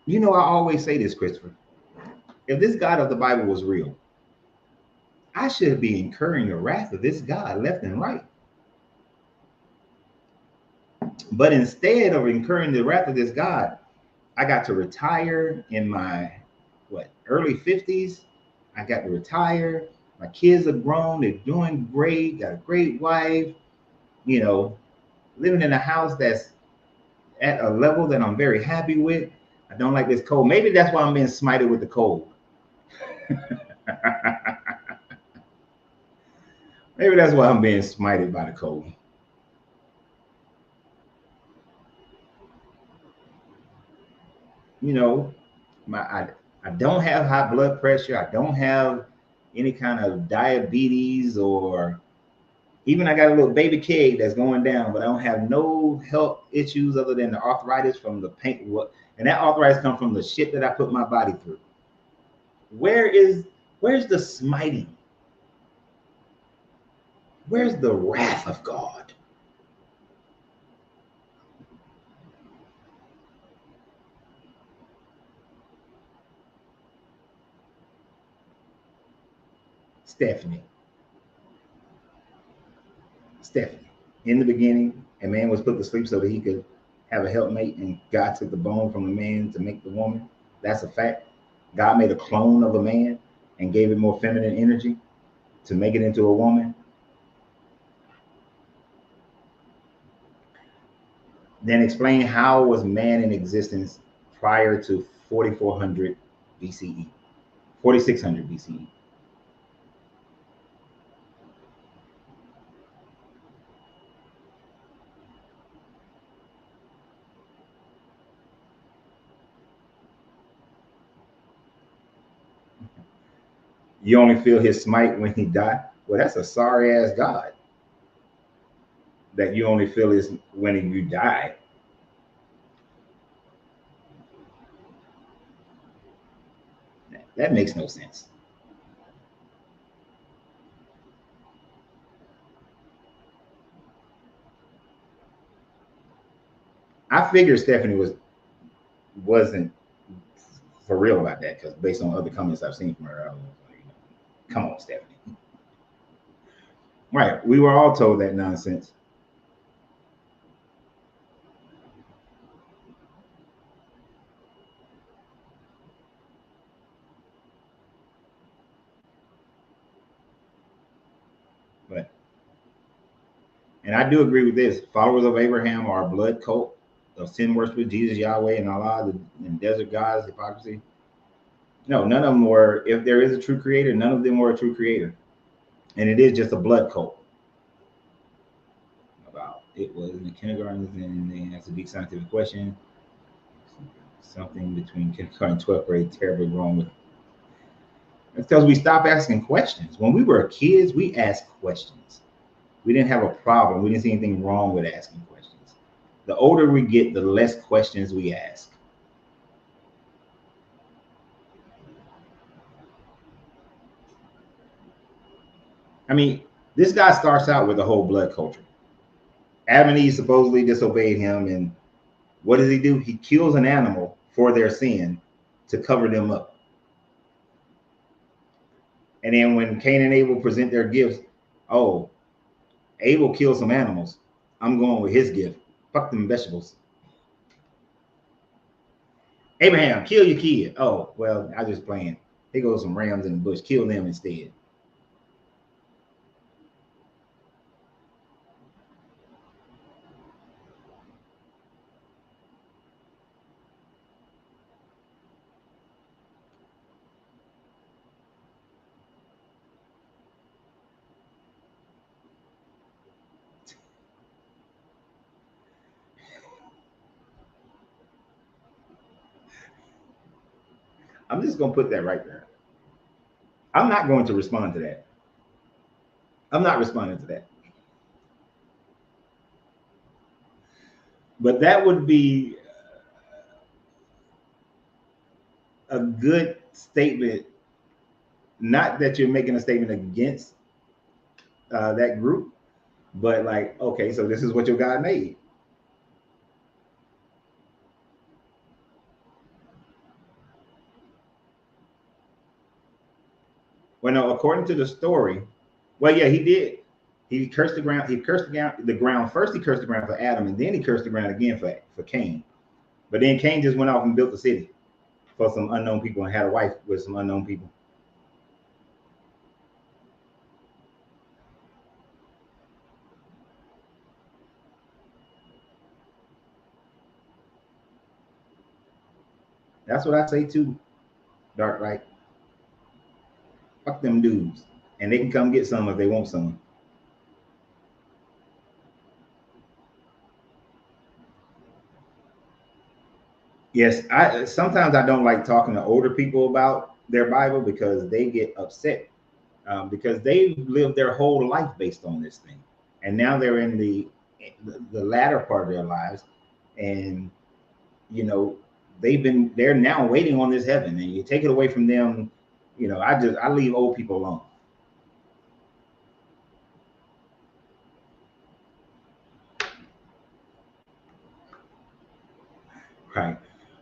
You know, I always say this, Christopher. If this God of the Bible was real, I should be incurring the wrath of this God left and right. But instead of incurring the wrath of this God, I got to retire in my early 50s. I got to retire. My kids are grown, they're doing great, got a great wife, you know, living in a house that's at a level that I'm very happy with. I don't like this cold. Maybe that's why I'm being smited with the cold. Maybe that's why I'm being smited by the cold. You know, I don't have high blood pressure. I don't have any kind of diabetes, or even I got a little baby keg that's going down, but I don't have no health issues other than the arthritis from the paint. And that arthritis comes from the shit that I put my body through. Where's the smiting? Where's the wrath of God? Stephanie, Stephanie. In the beginning, a man was put to sleep so that he could have a helpmate, and God took the bone from the man to make the woman. That's a fact. God made a clone of a man and gave it more feminine energy to make it into a woman. Then explain how was man in existence prior to 4400 BCE, 4600 BCE. You only feel his smite when he died. Well, that's a sorry ass God that you only feel is when you die. That makes no sense. I figured Stephanie wasn't for real about that because based on other comments I've seen from her, I was like, come on, Stephanie. Right. We were all told that nonsense. But and I do agree with this. Followers of Abraham are a blood cult of sin worship, Jesus, Yahweh, and Allah, and desert gods, hypocrisy. No, none of them were. If there is a true creator, none of them were a true creator, and it is just a blood cult. About it was in the kindergarten, and they asked a big scientific question. Something between kindergarten and 12th grade terribly wrong with. It's because we stopped asking questions. When we were kids, we asked questions. We didn't have a problem. We didn't see anything wrong with asking questions. The older we get, the less questions we ask. I mean, this guy starts out with a whole blood culture. Adam and Eve supposedly disobeyed him, and what does he do? He kills an animal for their sin to cover them up. And then when Cain and Abel present their gifts, oh, Abel killed some animals. I'm going with his gift. Fuck them vegetables. Abraham, kill your kid. Oh, well, I just playing. Here goes some rams in the bush. Kill them instead. I'm just going to put that right there. I'm not going to respond to that. I'm not responding to that. But that would be a good statement. Not that you're making a statement against that group, but like, okay, so this is what your God made. Well, no, according to the story, well, yeah, he did. He cursed the ground. He cursed the ground first. He cursed the ground for Adam, and then he cursed the ground again for Cain. But then Cain just went off and built the city for some unknown people and had a wife with some unknown people. That's what I say too, Dark Light. Fuck them dudes, and they can come get some if they want some. Yes, I sometimes I don't like talking to older people about their Bible because they get upset because they lived their whole life based on this thing, and now they're in the latter part of their lives, and you know they're now waiting on this heaven, and you take it away from them. I leave old people alone. Right.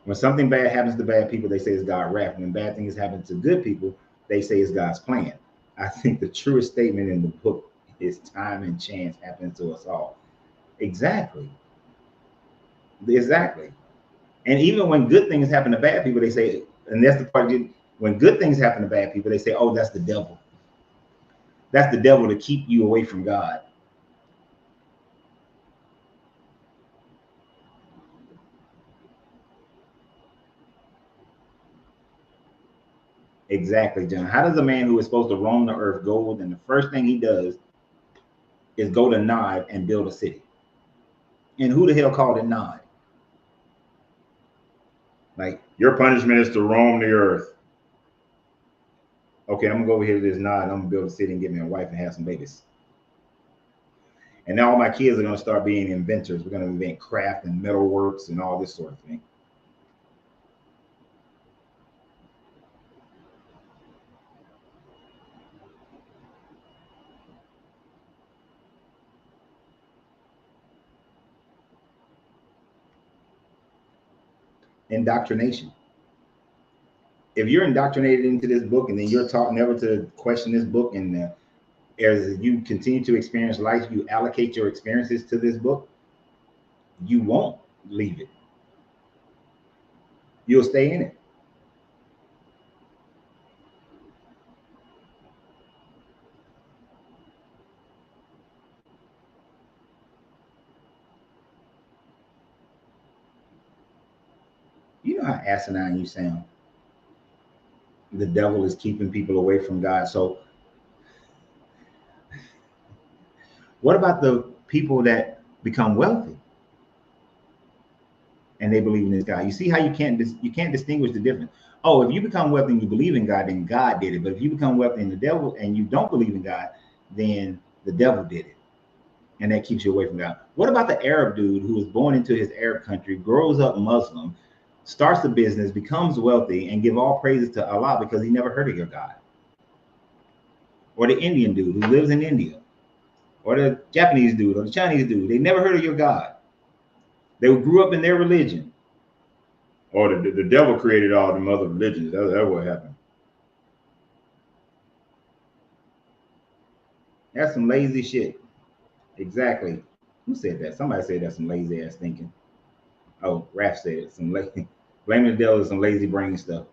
When something bad happens to bad people, they say it's God's wrath. When bad things happen to good people, they say it's God's plan. I think the truest statement in the book is time and chance happens to us all. Exactly. Exactly. And even when good things happen to bad people, they say, and that's the part when good things happen to bad people, they say, oh, that's the devil. That's the devil to keep you away from God. Exactly, John. How does a man who is supposed to roam the earth go and the first thing he does is go to Nod and build a city? And who the hell called it Nod? Like, your punishment is to roam the earth. Okay, I'm gonna go over here to this Nod and I'm gonna build a city and get me a wife and have some babies. And now all my kids are gonna start being inventors. We're gonna invent craft and metalworks and all this sort of thing. Indoctrination. If you're indoctrinated into this book and then you're taught never to question this book, and as you continue to experience life, you allocate your experiences to this book, you won't leave it. You'll stay in it. You know how asinine you sound. The devil is keeping people away from God. So, what about the people that become wealthy and they believe in this God? You see how you can't distinguish the difference. Oh, if you become wealthy and you believe in God, then God did it. But if you become wealthy in the devil and you don't believe in God, then the devil did it, and that keeps you away from God. What about the Arab dude who was born into his Arab country, grows up Muslim, starts a business, becomes wealthy, and give all praises to Allah because he never heard of your God? Or the Indian dude who lives in India, or the Japanese dude, or the Chinese dude, they never heard of your God. They grew up in their religion. Or the devil created all the other religions. That's what happened. That's some lazy shit. Exactly. Who said that? Somebody said that's some lazy ass thinking. Oh, Raph said it. Some lazy. Blaming the devil is some lazy brain stuff.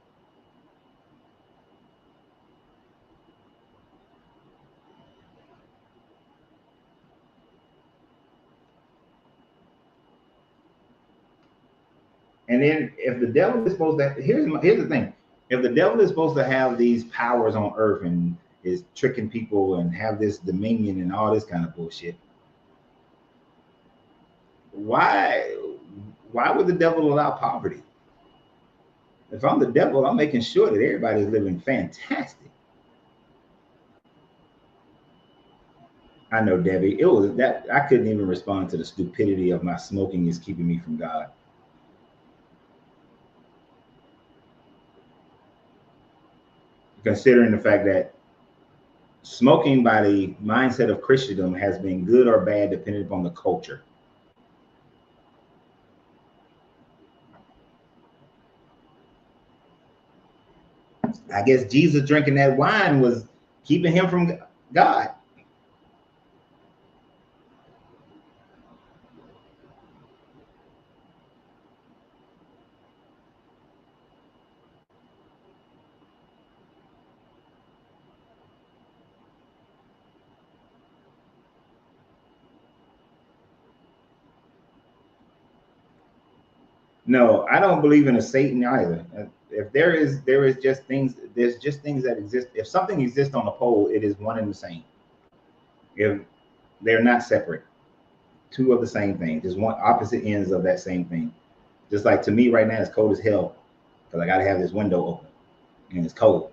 And then if the devil is supposed to, here's the thing: if the devil is supposed to have these powers on earth and is tricking people and have this dominion and all this kind of bullshit, why why would the devil allow poverty? If I'm the devil, I'm making sure that everybody's living fantastic. I know, Debbie. It was that I couldn't even respond to the stupidity of my smoking is keeping me from God. Considering the fact that smoking by the mindset of Christendom has been good or bad depending upon the culture. I guess Jesus drinking that wine was keeping him from God. No, I don't believe in a Satan either. If there is just things, there's just things that exist. If something exists on a pole, it is one and the same. If they're not separate, two of the same thing, just one opposite ends of that same thing. Just like to me right now, it's cold as hell because I got to have this window open and it's cold.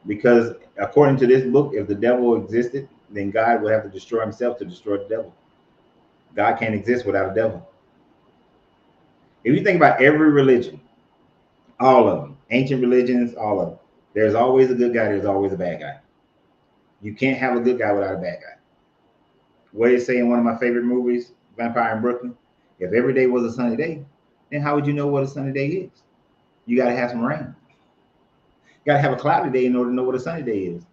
Because according to this book, if the devil existed, then God would have to destroy himself to destroy the devil. God can't exist without a devil. If you think about every religion, all of them, ancient religions, all of them, there's always a good guy, there's always a bad guy. You can't have a good guy without a bad guy. What they say in one of my favorite movies, Vampire in Brooklyn, if every day was a sunny day, then how would you know what a sunny day is? You got to have some rain. You got to have a cloudy day in order to know what a sunny day is.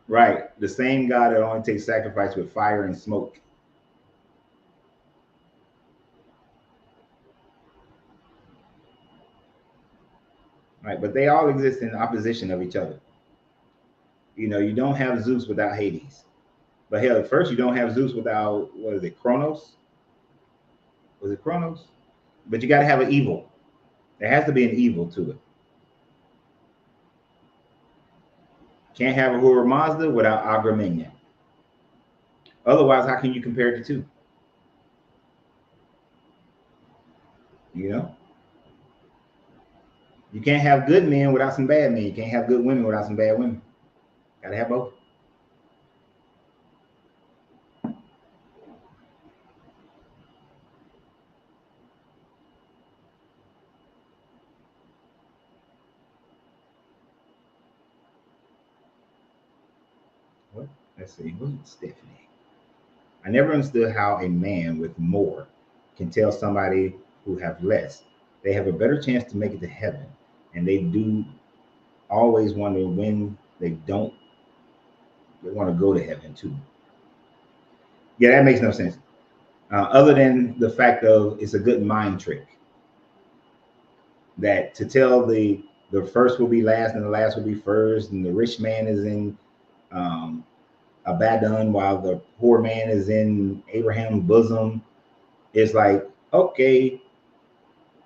Right. The same God that only takes sacrifice with fire and smoke. Right. But they all exist in opposition of each other. You know, you don't have Zeus without Hades. But hell, at first you don't have Zeus without, what is it, Kronos? Was it Kronos? But you got to have an evil. There has to be an evil to it. Can't have a Ahura Mazda without Agramenia. Otherwise, how can you compare the two? You know, you can't have good men without some bad men. You can't have good women without some bad women. Got to have both. What? Let's see. What's Stephanie? I never understood how a man with more can tell somebody who have less they have a better chance to make it to heaven, and they do always wonder when they don't. They want to go to heaven too. Yeah, that makes no sense. Other than the fact of it's a good mind trick that to tell the first will be last and the last will be first, and the rich man is in um, Abaddon while the poor man is in Abraham's bosom. It's like, okay,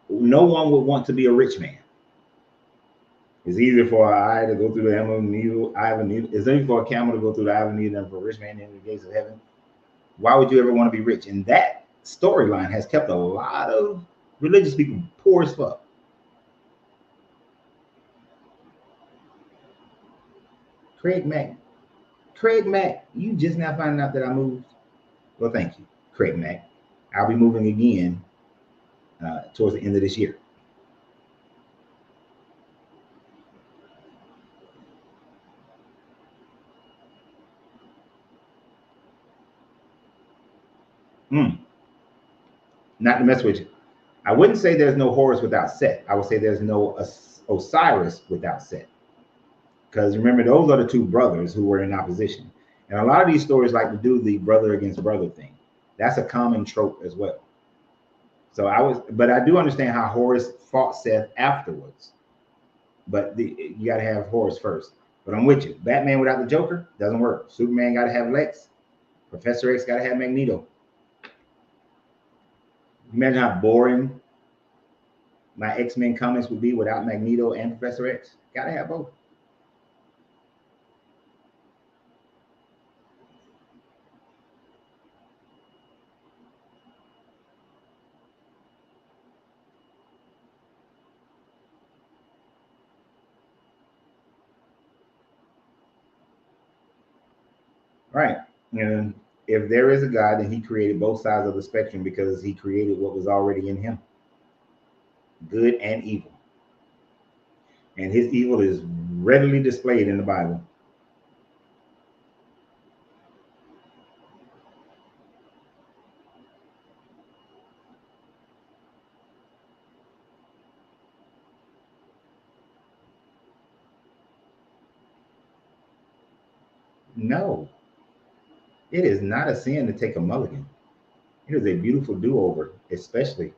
no one would want to be a rich man. It's easier for an eye to go through the eye of a needle. It's easier for a camel to go through the eye of a needle than for a rich man into the gates of heaven. Why would you ever want to be rich? And that storyline has kept a lot of religious people poor as fuck. Craig Mack. Craig Mack, you just now finding out that I moved. Well, thank you, Craig Mack. I'll be moving again towards the end of this year. Mm, not to mess with you. I wouldn't say there's no Horus without Set. I would say there's no Osiris without Set. Because remember, those are the two brothers who were in opposition. And a lot of these stories like to do the brother against brother thing. That's a common trope as well. So but I do understand how Horus fought Seth afterwards. But you got to have Horus first. But I'm with you. Batman without the Joker doesn't work. Superman got to have Lex. Professor X got to have Magneto. Imagine how boring my X-Men comics would be without Magneto and Professor X. Got to have both. Right. And if there is a God, then he created both sides of the spectrum because he created what was already in him, good and evil. And his evil is readily displayed in the Bible. No, it is not a sin to take a mulligan. It is a beautiful do-over, especially.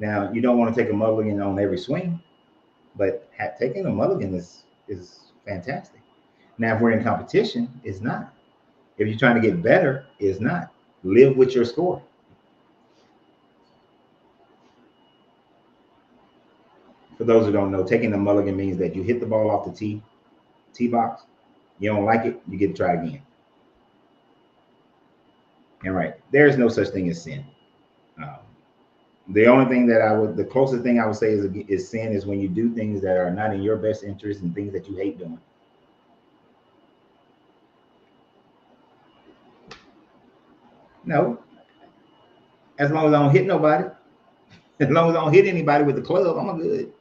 Now, you don't want to take a mulligan on every swing, but taking a mulligan is fantastic. Now, if we're in competition, it's not. If you're trying to get better, it's not. Live with your score. For those who don't know, taking a mulligan means that you hit the ball off the tee box. You don't like it, you get to try again. And right, there's no such thing as sin. Um, the only thing that the closest thing I would say is sin is when you do things that are not in your best interest and things that you hate doing. No, as long as I don't hit nobody, as long as I don't hit anybody with the club, I'm good.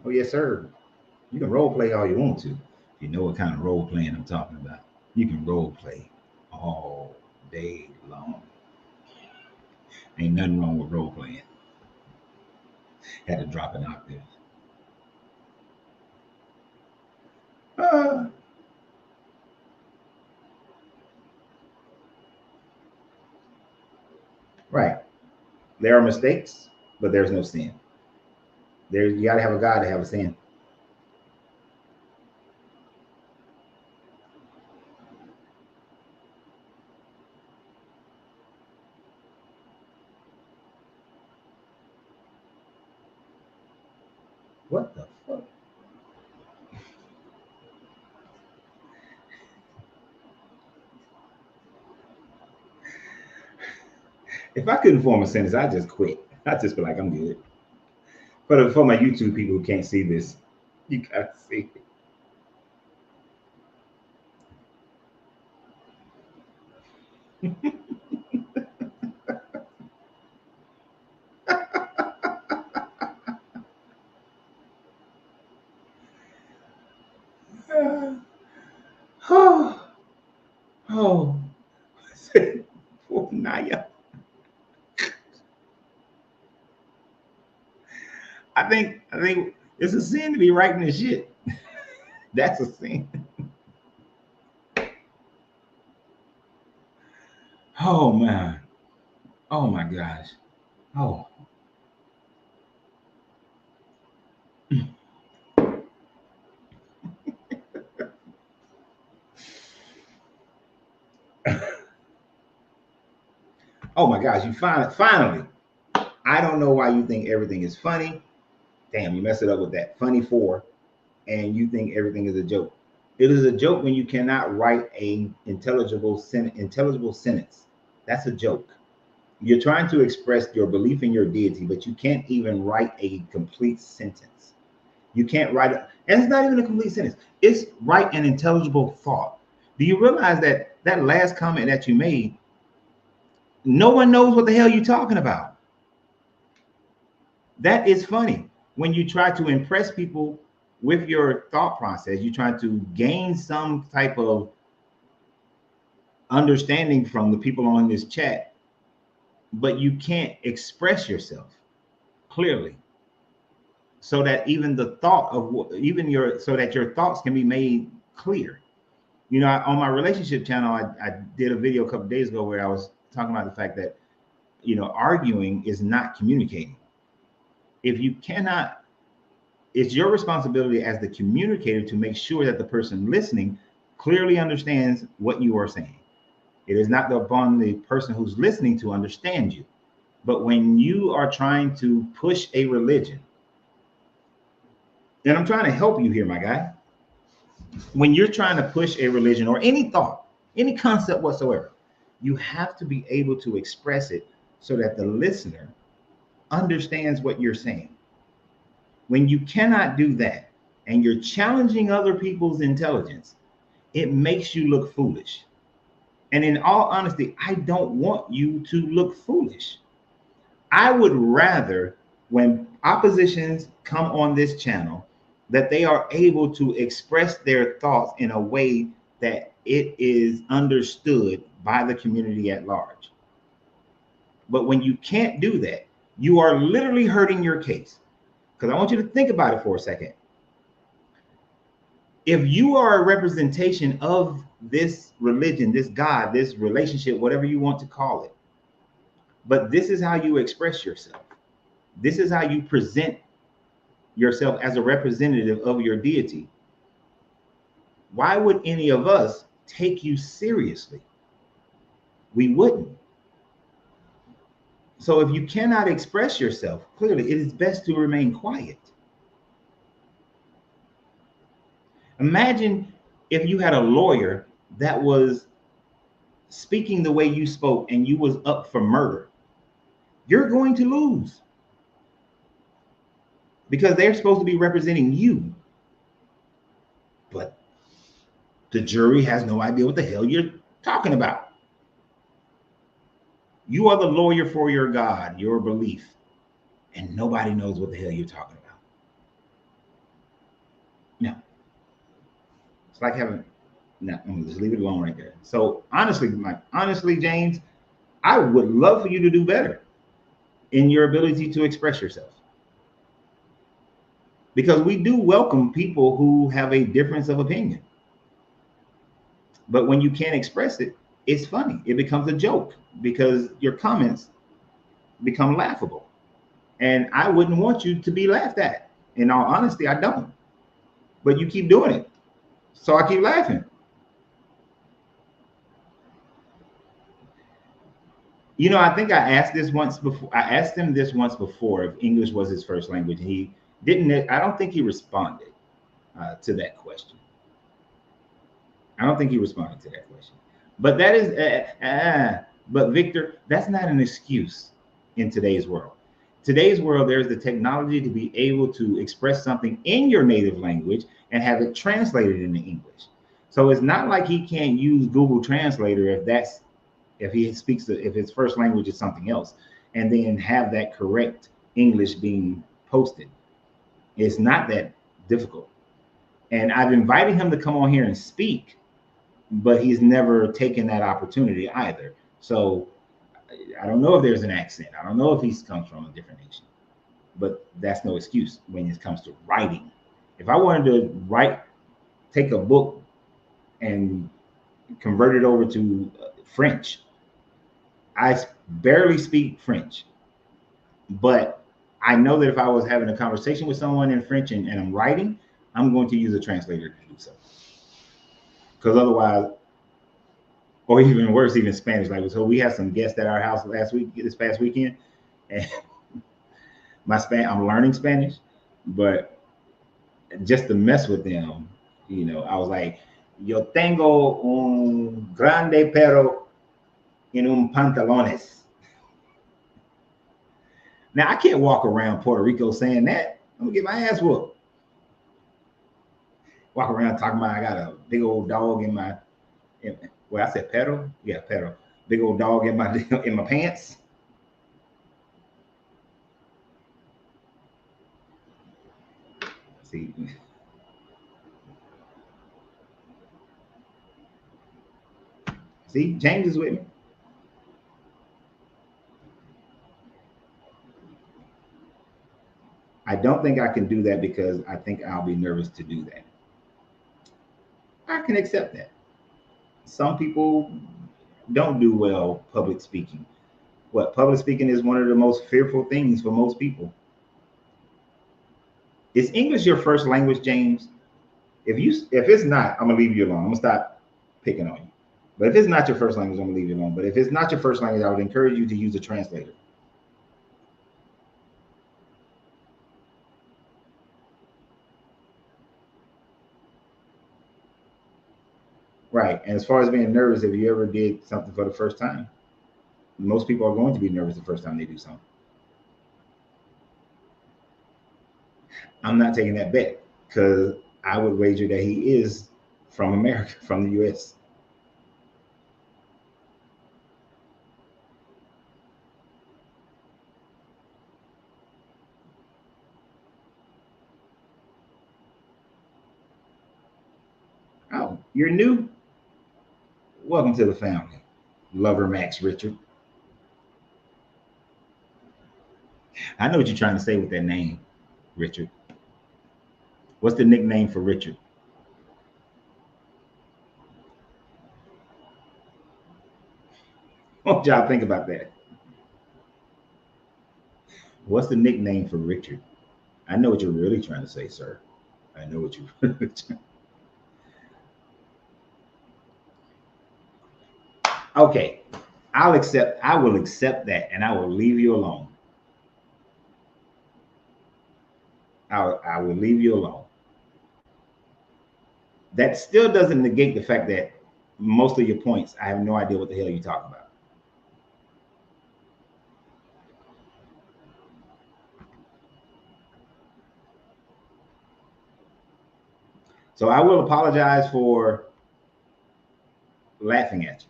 Oh yes, sir. You can role play all you want to. If you know what kind of role playing I'm talking about, you can role play all day long. Ain't nothing wrong with role playing. Had to drop an octave. Uh, right. There are mistakes, but there's no sin. You got to have a God to have a sin. What the fuck? If I couldn't form a sentence, I'd just quit. I'd just be like, I'm good. But for my YouTube people who can't see this, you gotta see it. Oh, oh, oh, Naya. I think it's a sin to be writing this shit. That's a sin. Oh man. Oh my gosh. Oh. Oh my gosh. You finally. I don't know why you think everything is funny. Damn, you messed it up with that funny four, and you think everything is a joke. It is a joke when you cannot write a intelligible sentence. That's a joke. You're trying to express your belief in your deity, but you can't even write a complete sentence. You can't write it, and it's not even a complete sentence. It's write an intelligible thought. Do you realize that that last comment that you made, no one knows what the hell you're talking about? That is funny. When you try to impress people with your thought process, you try to gain some type of understanding from the people on this chat, but you can't express yourself clearly so that even the thought of even your so that your thoughts can be made clear. You know, on my relationship channel, I did a video a couple days ago where I was talking about the fact that, you know, arguing is not communicating. If you cannot, it's your responsibility as the communicator to make sure that the person listening clearly understands what you are saying. It is not upon the person who's listening to understand you. But when you are trying to push a religion, and I'm trying to help you here, my guy, when you're trying to push a religion or any thought, any concept whatsoever, you have to be able to express it so that the listener understands what you're saying. When you cannot do that and you're challenging other people's intelligence, it makes you look foolish. And in all honesty, I don't want you to look foolish. I would rather, when oppositions come on this channel, that they are able to express their thoughts in a way that it is understood by the community at large. But when you can't do that, you are literally hurting your case. Because I want you to think about it for a second. If you are a representation of this religion, this God, this relationship, whatever you want to call it, but this is how you express yourself, this is how you present yourself as a representative of your deity, why would any of us take you seriously? We wouldn't. So if you cannot express yourself clearly, it is best to remain quiet. Imagine if you had a lawyer that was speaking the way you spoke and you was up for murder. You're going to lose because they're supposed to be representing you. But the jury has no idea what the hell you're talking about. You are the lawyer for your God, your belief, and nobody knows what the hell you're talking about. No. It's like having, no, I'm gonna just leave it alone right there. So honestly, James, I would love for you to do better in your ability to express yourself. Because we do welcome people who have a difference of opinion. But when you can't express it, it's funny. It becomes a joke because your comments become laughable. And I wouldn't want you to be laughed at. In all honesty, I don't. But you keep doing it. So I keep laughing. You know, I think I asked this once before. I asked him this once before if English was his first language. And he didn't, I don't think he responded to that question. I don't think he responded to that question. But that is, but Victor, that's not an excuse in today's world. Today's world, there's the technology to be able to express something in your native language and have it translated into English. So it's not like he can't use Google Translator if his first language is something else, and then have that correct English being posted. It's not that difficult. And I've invited him to come on here and speak, but he's never taken that opportunity either. So I don't know if there's an accent. I don't know if he comes from a different nation, but that's no excuse when it comes to writing. If I wanted to take a book and convert it over to French, I barely speak French, but I know that if I was having a conversation with someone in French and I'm writing, I'm going to use a translator to do so. Because otherwise, or even worse, even Spanish language. So we had some guests at our house this past weekend, and I'm learning Spanish, but just to mess with them, you know, I was like, yo tengo un grande perro en un pantalones. Now I can't walk around Puerto Rico saying that. I'm gonna get my ass whooped. Walk around talking about I got a big old dog well, I said perro? Yeah, perro. Big old dog in my pants. See. See, James is with me. I don't think I can do that because I think I'll be nervous to do that. I can accept that. Some people don't do well public speaking. Public speaking is one of the most fearful things for most people. Is English your first language, James? If it's not, I'm gonna leave you alone. I'm gonna stop picking on you. But if it's not your first language, I'm gonna leave you alone. But if it's not your first language, I would encourage you to use a translator. Right. And as far as being nervous, if you ever did something for the first time, most people are going to be nervous the first time they do something. I'm not taking that bet because I would wager that he is from America, from the U.S. Oh, you're new? Welcome to the family. Lover Max Richard. I know what you're trying to say with that name, Richard. What's the nickname for Richard? What y'all think about that? What's the nickname for Richard? I know what you're really trying to say, sir. I know what you're really trying. Okay, I will accept that and I will leave you alone. I will leave you alone. That still doesn't negate the fact that most of your points, I have no idea what the hell you're talking about. So I will apologize for laughing at you.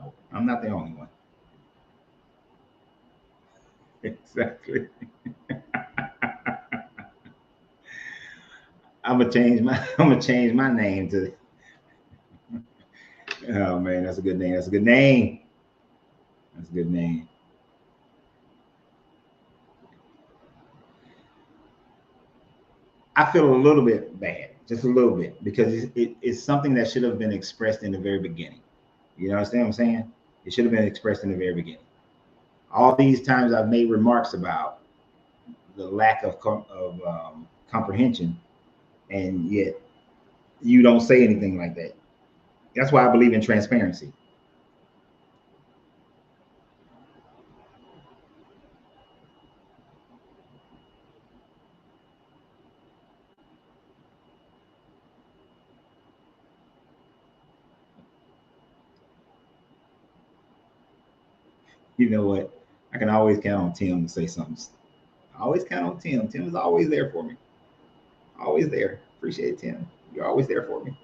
Oh, I'm not the only one. Exactly. I'm gonna change my name to. Oh man, that's a good name. That's a good name. That's a good name. I feel a little bit bad, just a little bit, because it's something that should have been expressed in the very beginning. You understand what I'm saying? It should have been expressed in the very beginning. All these times I've made remarks about the lack of comprehension, and yet you don't say anything like that. That's why I believe in transparency. You know what? I can always count on Tim to say something. I always count on Tim. Tim is always there for me. Always there. Appreciate it, Tim. You're always there for me.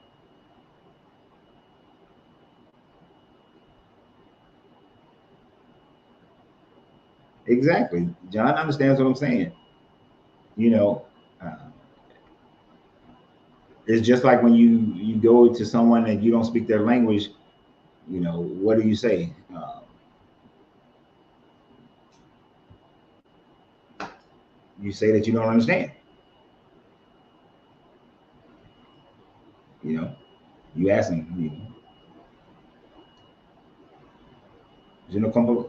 Exactly. John understands what I'm saying. You know, uh, it's just like when you go to someone and you don't speak their language. You know, what do you say? You say that you don't understand. You know, you ask them. Je no comprendo.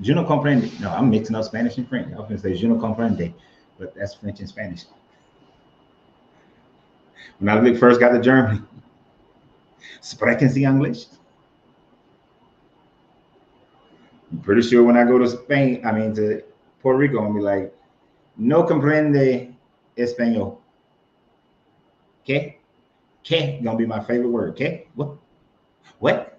Je no comprende. No, I'm mixing up Spanish and French. I was going to say je no comprende, but that's French and Spanish. When I first got to Germany, sprechen Sie English? I'm pretty sure when I go to Spain, I mean to Puerto Rico, I'm gonna be like, no comprende español. ¿Qué? ¿Qué? Gonna be my favorite word. ¿Qué? What? What?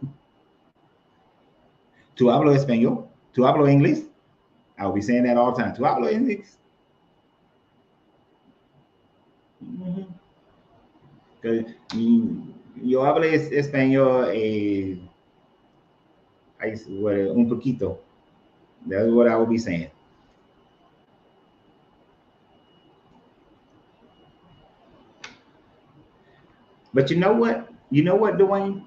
¿Tu hablo español? ¿Tu hablo inglés? I'll be saying that all the time. ¿Tu hablo inglés? Mm-hmm. Yo hablo español un poquito. That's what I will be saying. But you know what? You know what, Dwayne?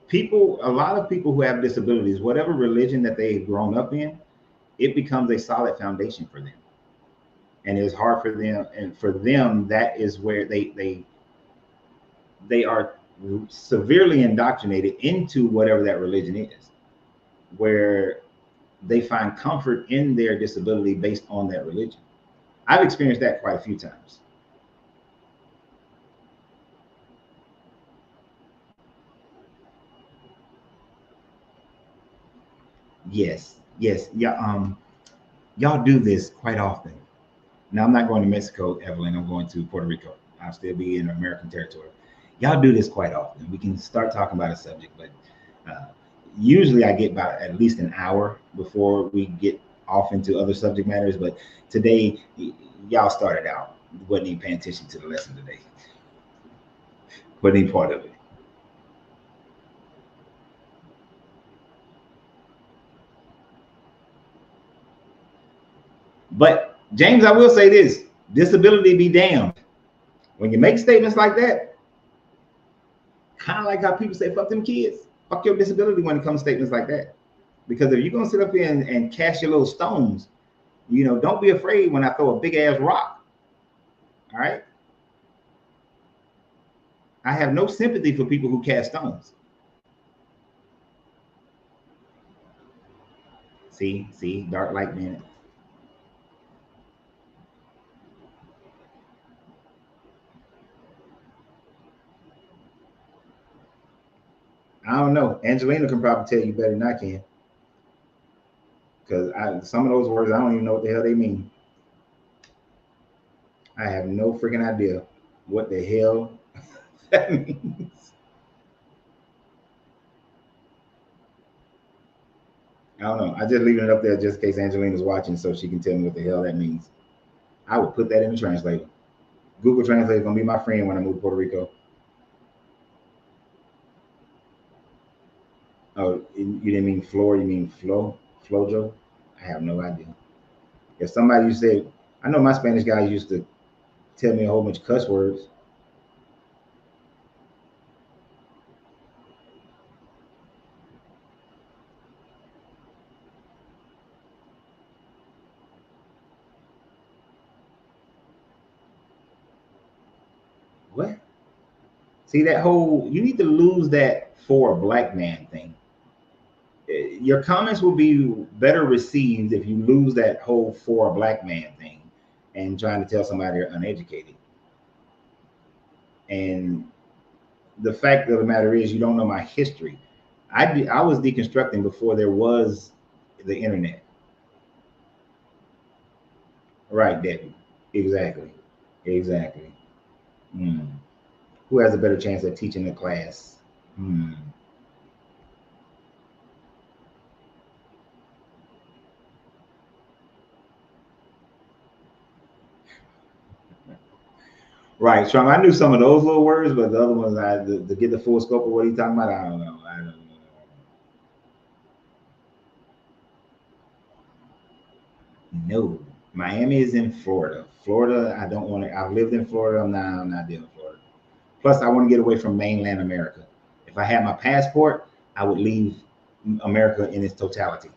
People, a lot of people who have disabilities, whatever religion that they've grown up in, it becomes a solid foundation for them. And it's hard for them. And for them, that is where they are severely indoctrinated into whatever that religion is, where they find comfort in their disability based on that religion. I've experienced that quite a few times. Yes, yes, yeah. Y'all do this quite often. Now I'm not going to Mexico, Evelyn. I'm going to Puerto Rico. I'll still be in American territory. Y'all do this quite often. We can start talking about a subject, but uh, usually I get about at least an hour before we get off into other subject matters. But today, y'all started out, wasn't even paying attention to the lesson today, wasn't even part of it. But James, I will say this: disability be damned. When you make statements like that, kind of like how people say "fuck them kids," fuck your disability when it comes to statements like that. Because if you're gonna sit up here and cast your little stones, don't be afraid when I throw a big ass rock. All right. I have no sympathy for people who cast stones. See, dark light man. I don't know. Angelina can probably tell you better than I can. Because some of those words I don't even know what the hell they mean. I have no freaking idea what the hell that means. I don't know. I just leaving it up there just in case Angelina's watching so she can tell me what the hell that means. I would put that in the translator. Google Translate is gonna be my friend when I move to Puerto Rico. Oh, you didn't mean floor, you mean flow, flojo? I have no idea. If somebody used to say, I know my Spanish guys used to tell me a whole bunch of cuss words. What? See that whole, you need to lose that for a black man thing. Your comments will be better received if you lose that whole for a black man thing and trying to tell somebody they're uneducated. And the fact of the matter is, you don't know my history. I was deconstructing before there was the internet. Right, Debbie. Exactly. Exactly. Hmm. Who has a better chance at teaching the class? Hmm. Right, Sean. I knew some of those little words, but the other ones, to get the full scope of what he's talking about, I don't know. I don't know. No, Miami is in Florida. Florida, I don't want to. I've lived in Florida. I'm not dealing with Florida. Plus, I want to get away from mainland America. If I had my passport, I would leave America in its totality,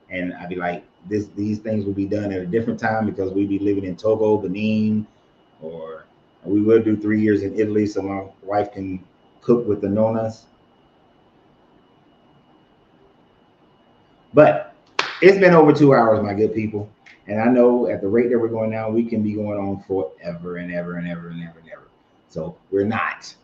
and I'd be like, these things will be done at a different time because we'd be living in Togo, Benin, or we will do 3 years in Italy, so my wife can cook with the nonas. But it's been over 2 hours, my good people. And I know at the rate that we're going now, we can be going on forever and ever and ever and ever and ever. So we're not.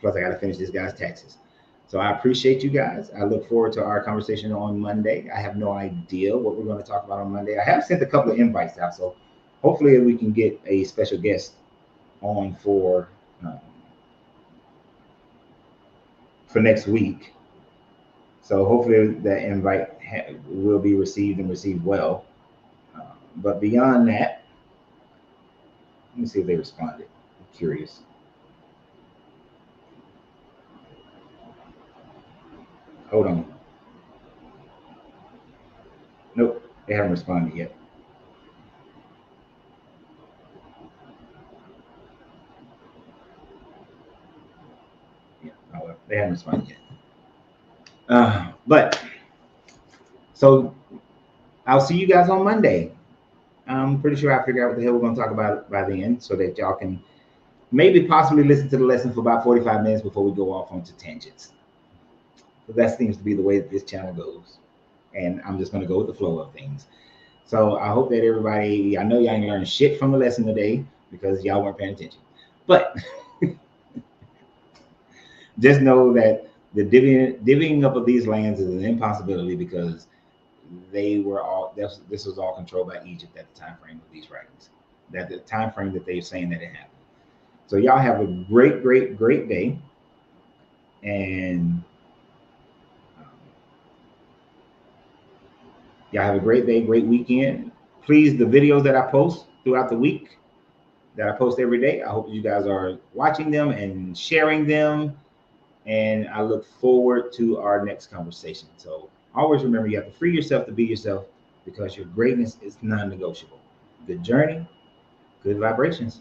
Plus, I got to finish this guy's taxes. So I appreciate you guys. I look forward to our conversation on Monday. I have no idea what we're going to talk about on Monday. I have sent a couple of invites out, so hopefully we can get a special guest on for next week. So hopefully that invite will be received and received well. But beyond that, let me see if they responded. I'm curious. Hold on. Nope, they haven't responded yet. Yeah, no, they haven't responded yet. But so I'll see you guys on Monday. I'm pretty sure I figure out what the hell we're going to talk about by the end so that y'all can maybe possibly listen to the lesson for about 45 minutes before we go off onto tangents. But that seems to be the way that this channel goes. And I'm just going to go with the flow of things. So I hope that everybody, I know y'all ain't learned shit from the lesson today because y'all weren't paying attention. But just know that the divvying up of these lands is an impossibility because they were all this was all controlled by Egypt at the time frame of these writings. That the time frame that they're saying that it happened. So y'all have a great, great, great day. And y'all have a great day, great weekend. Please, the videos that I post throughout the week, that I post every day, I hope you guys are watching them and sharing them. And I look forward to our next conversation. So always remember, you have to free yourself to be yourself, because your greatness is non-negotiable. Good journey, good vibrations.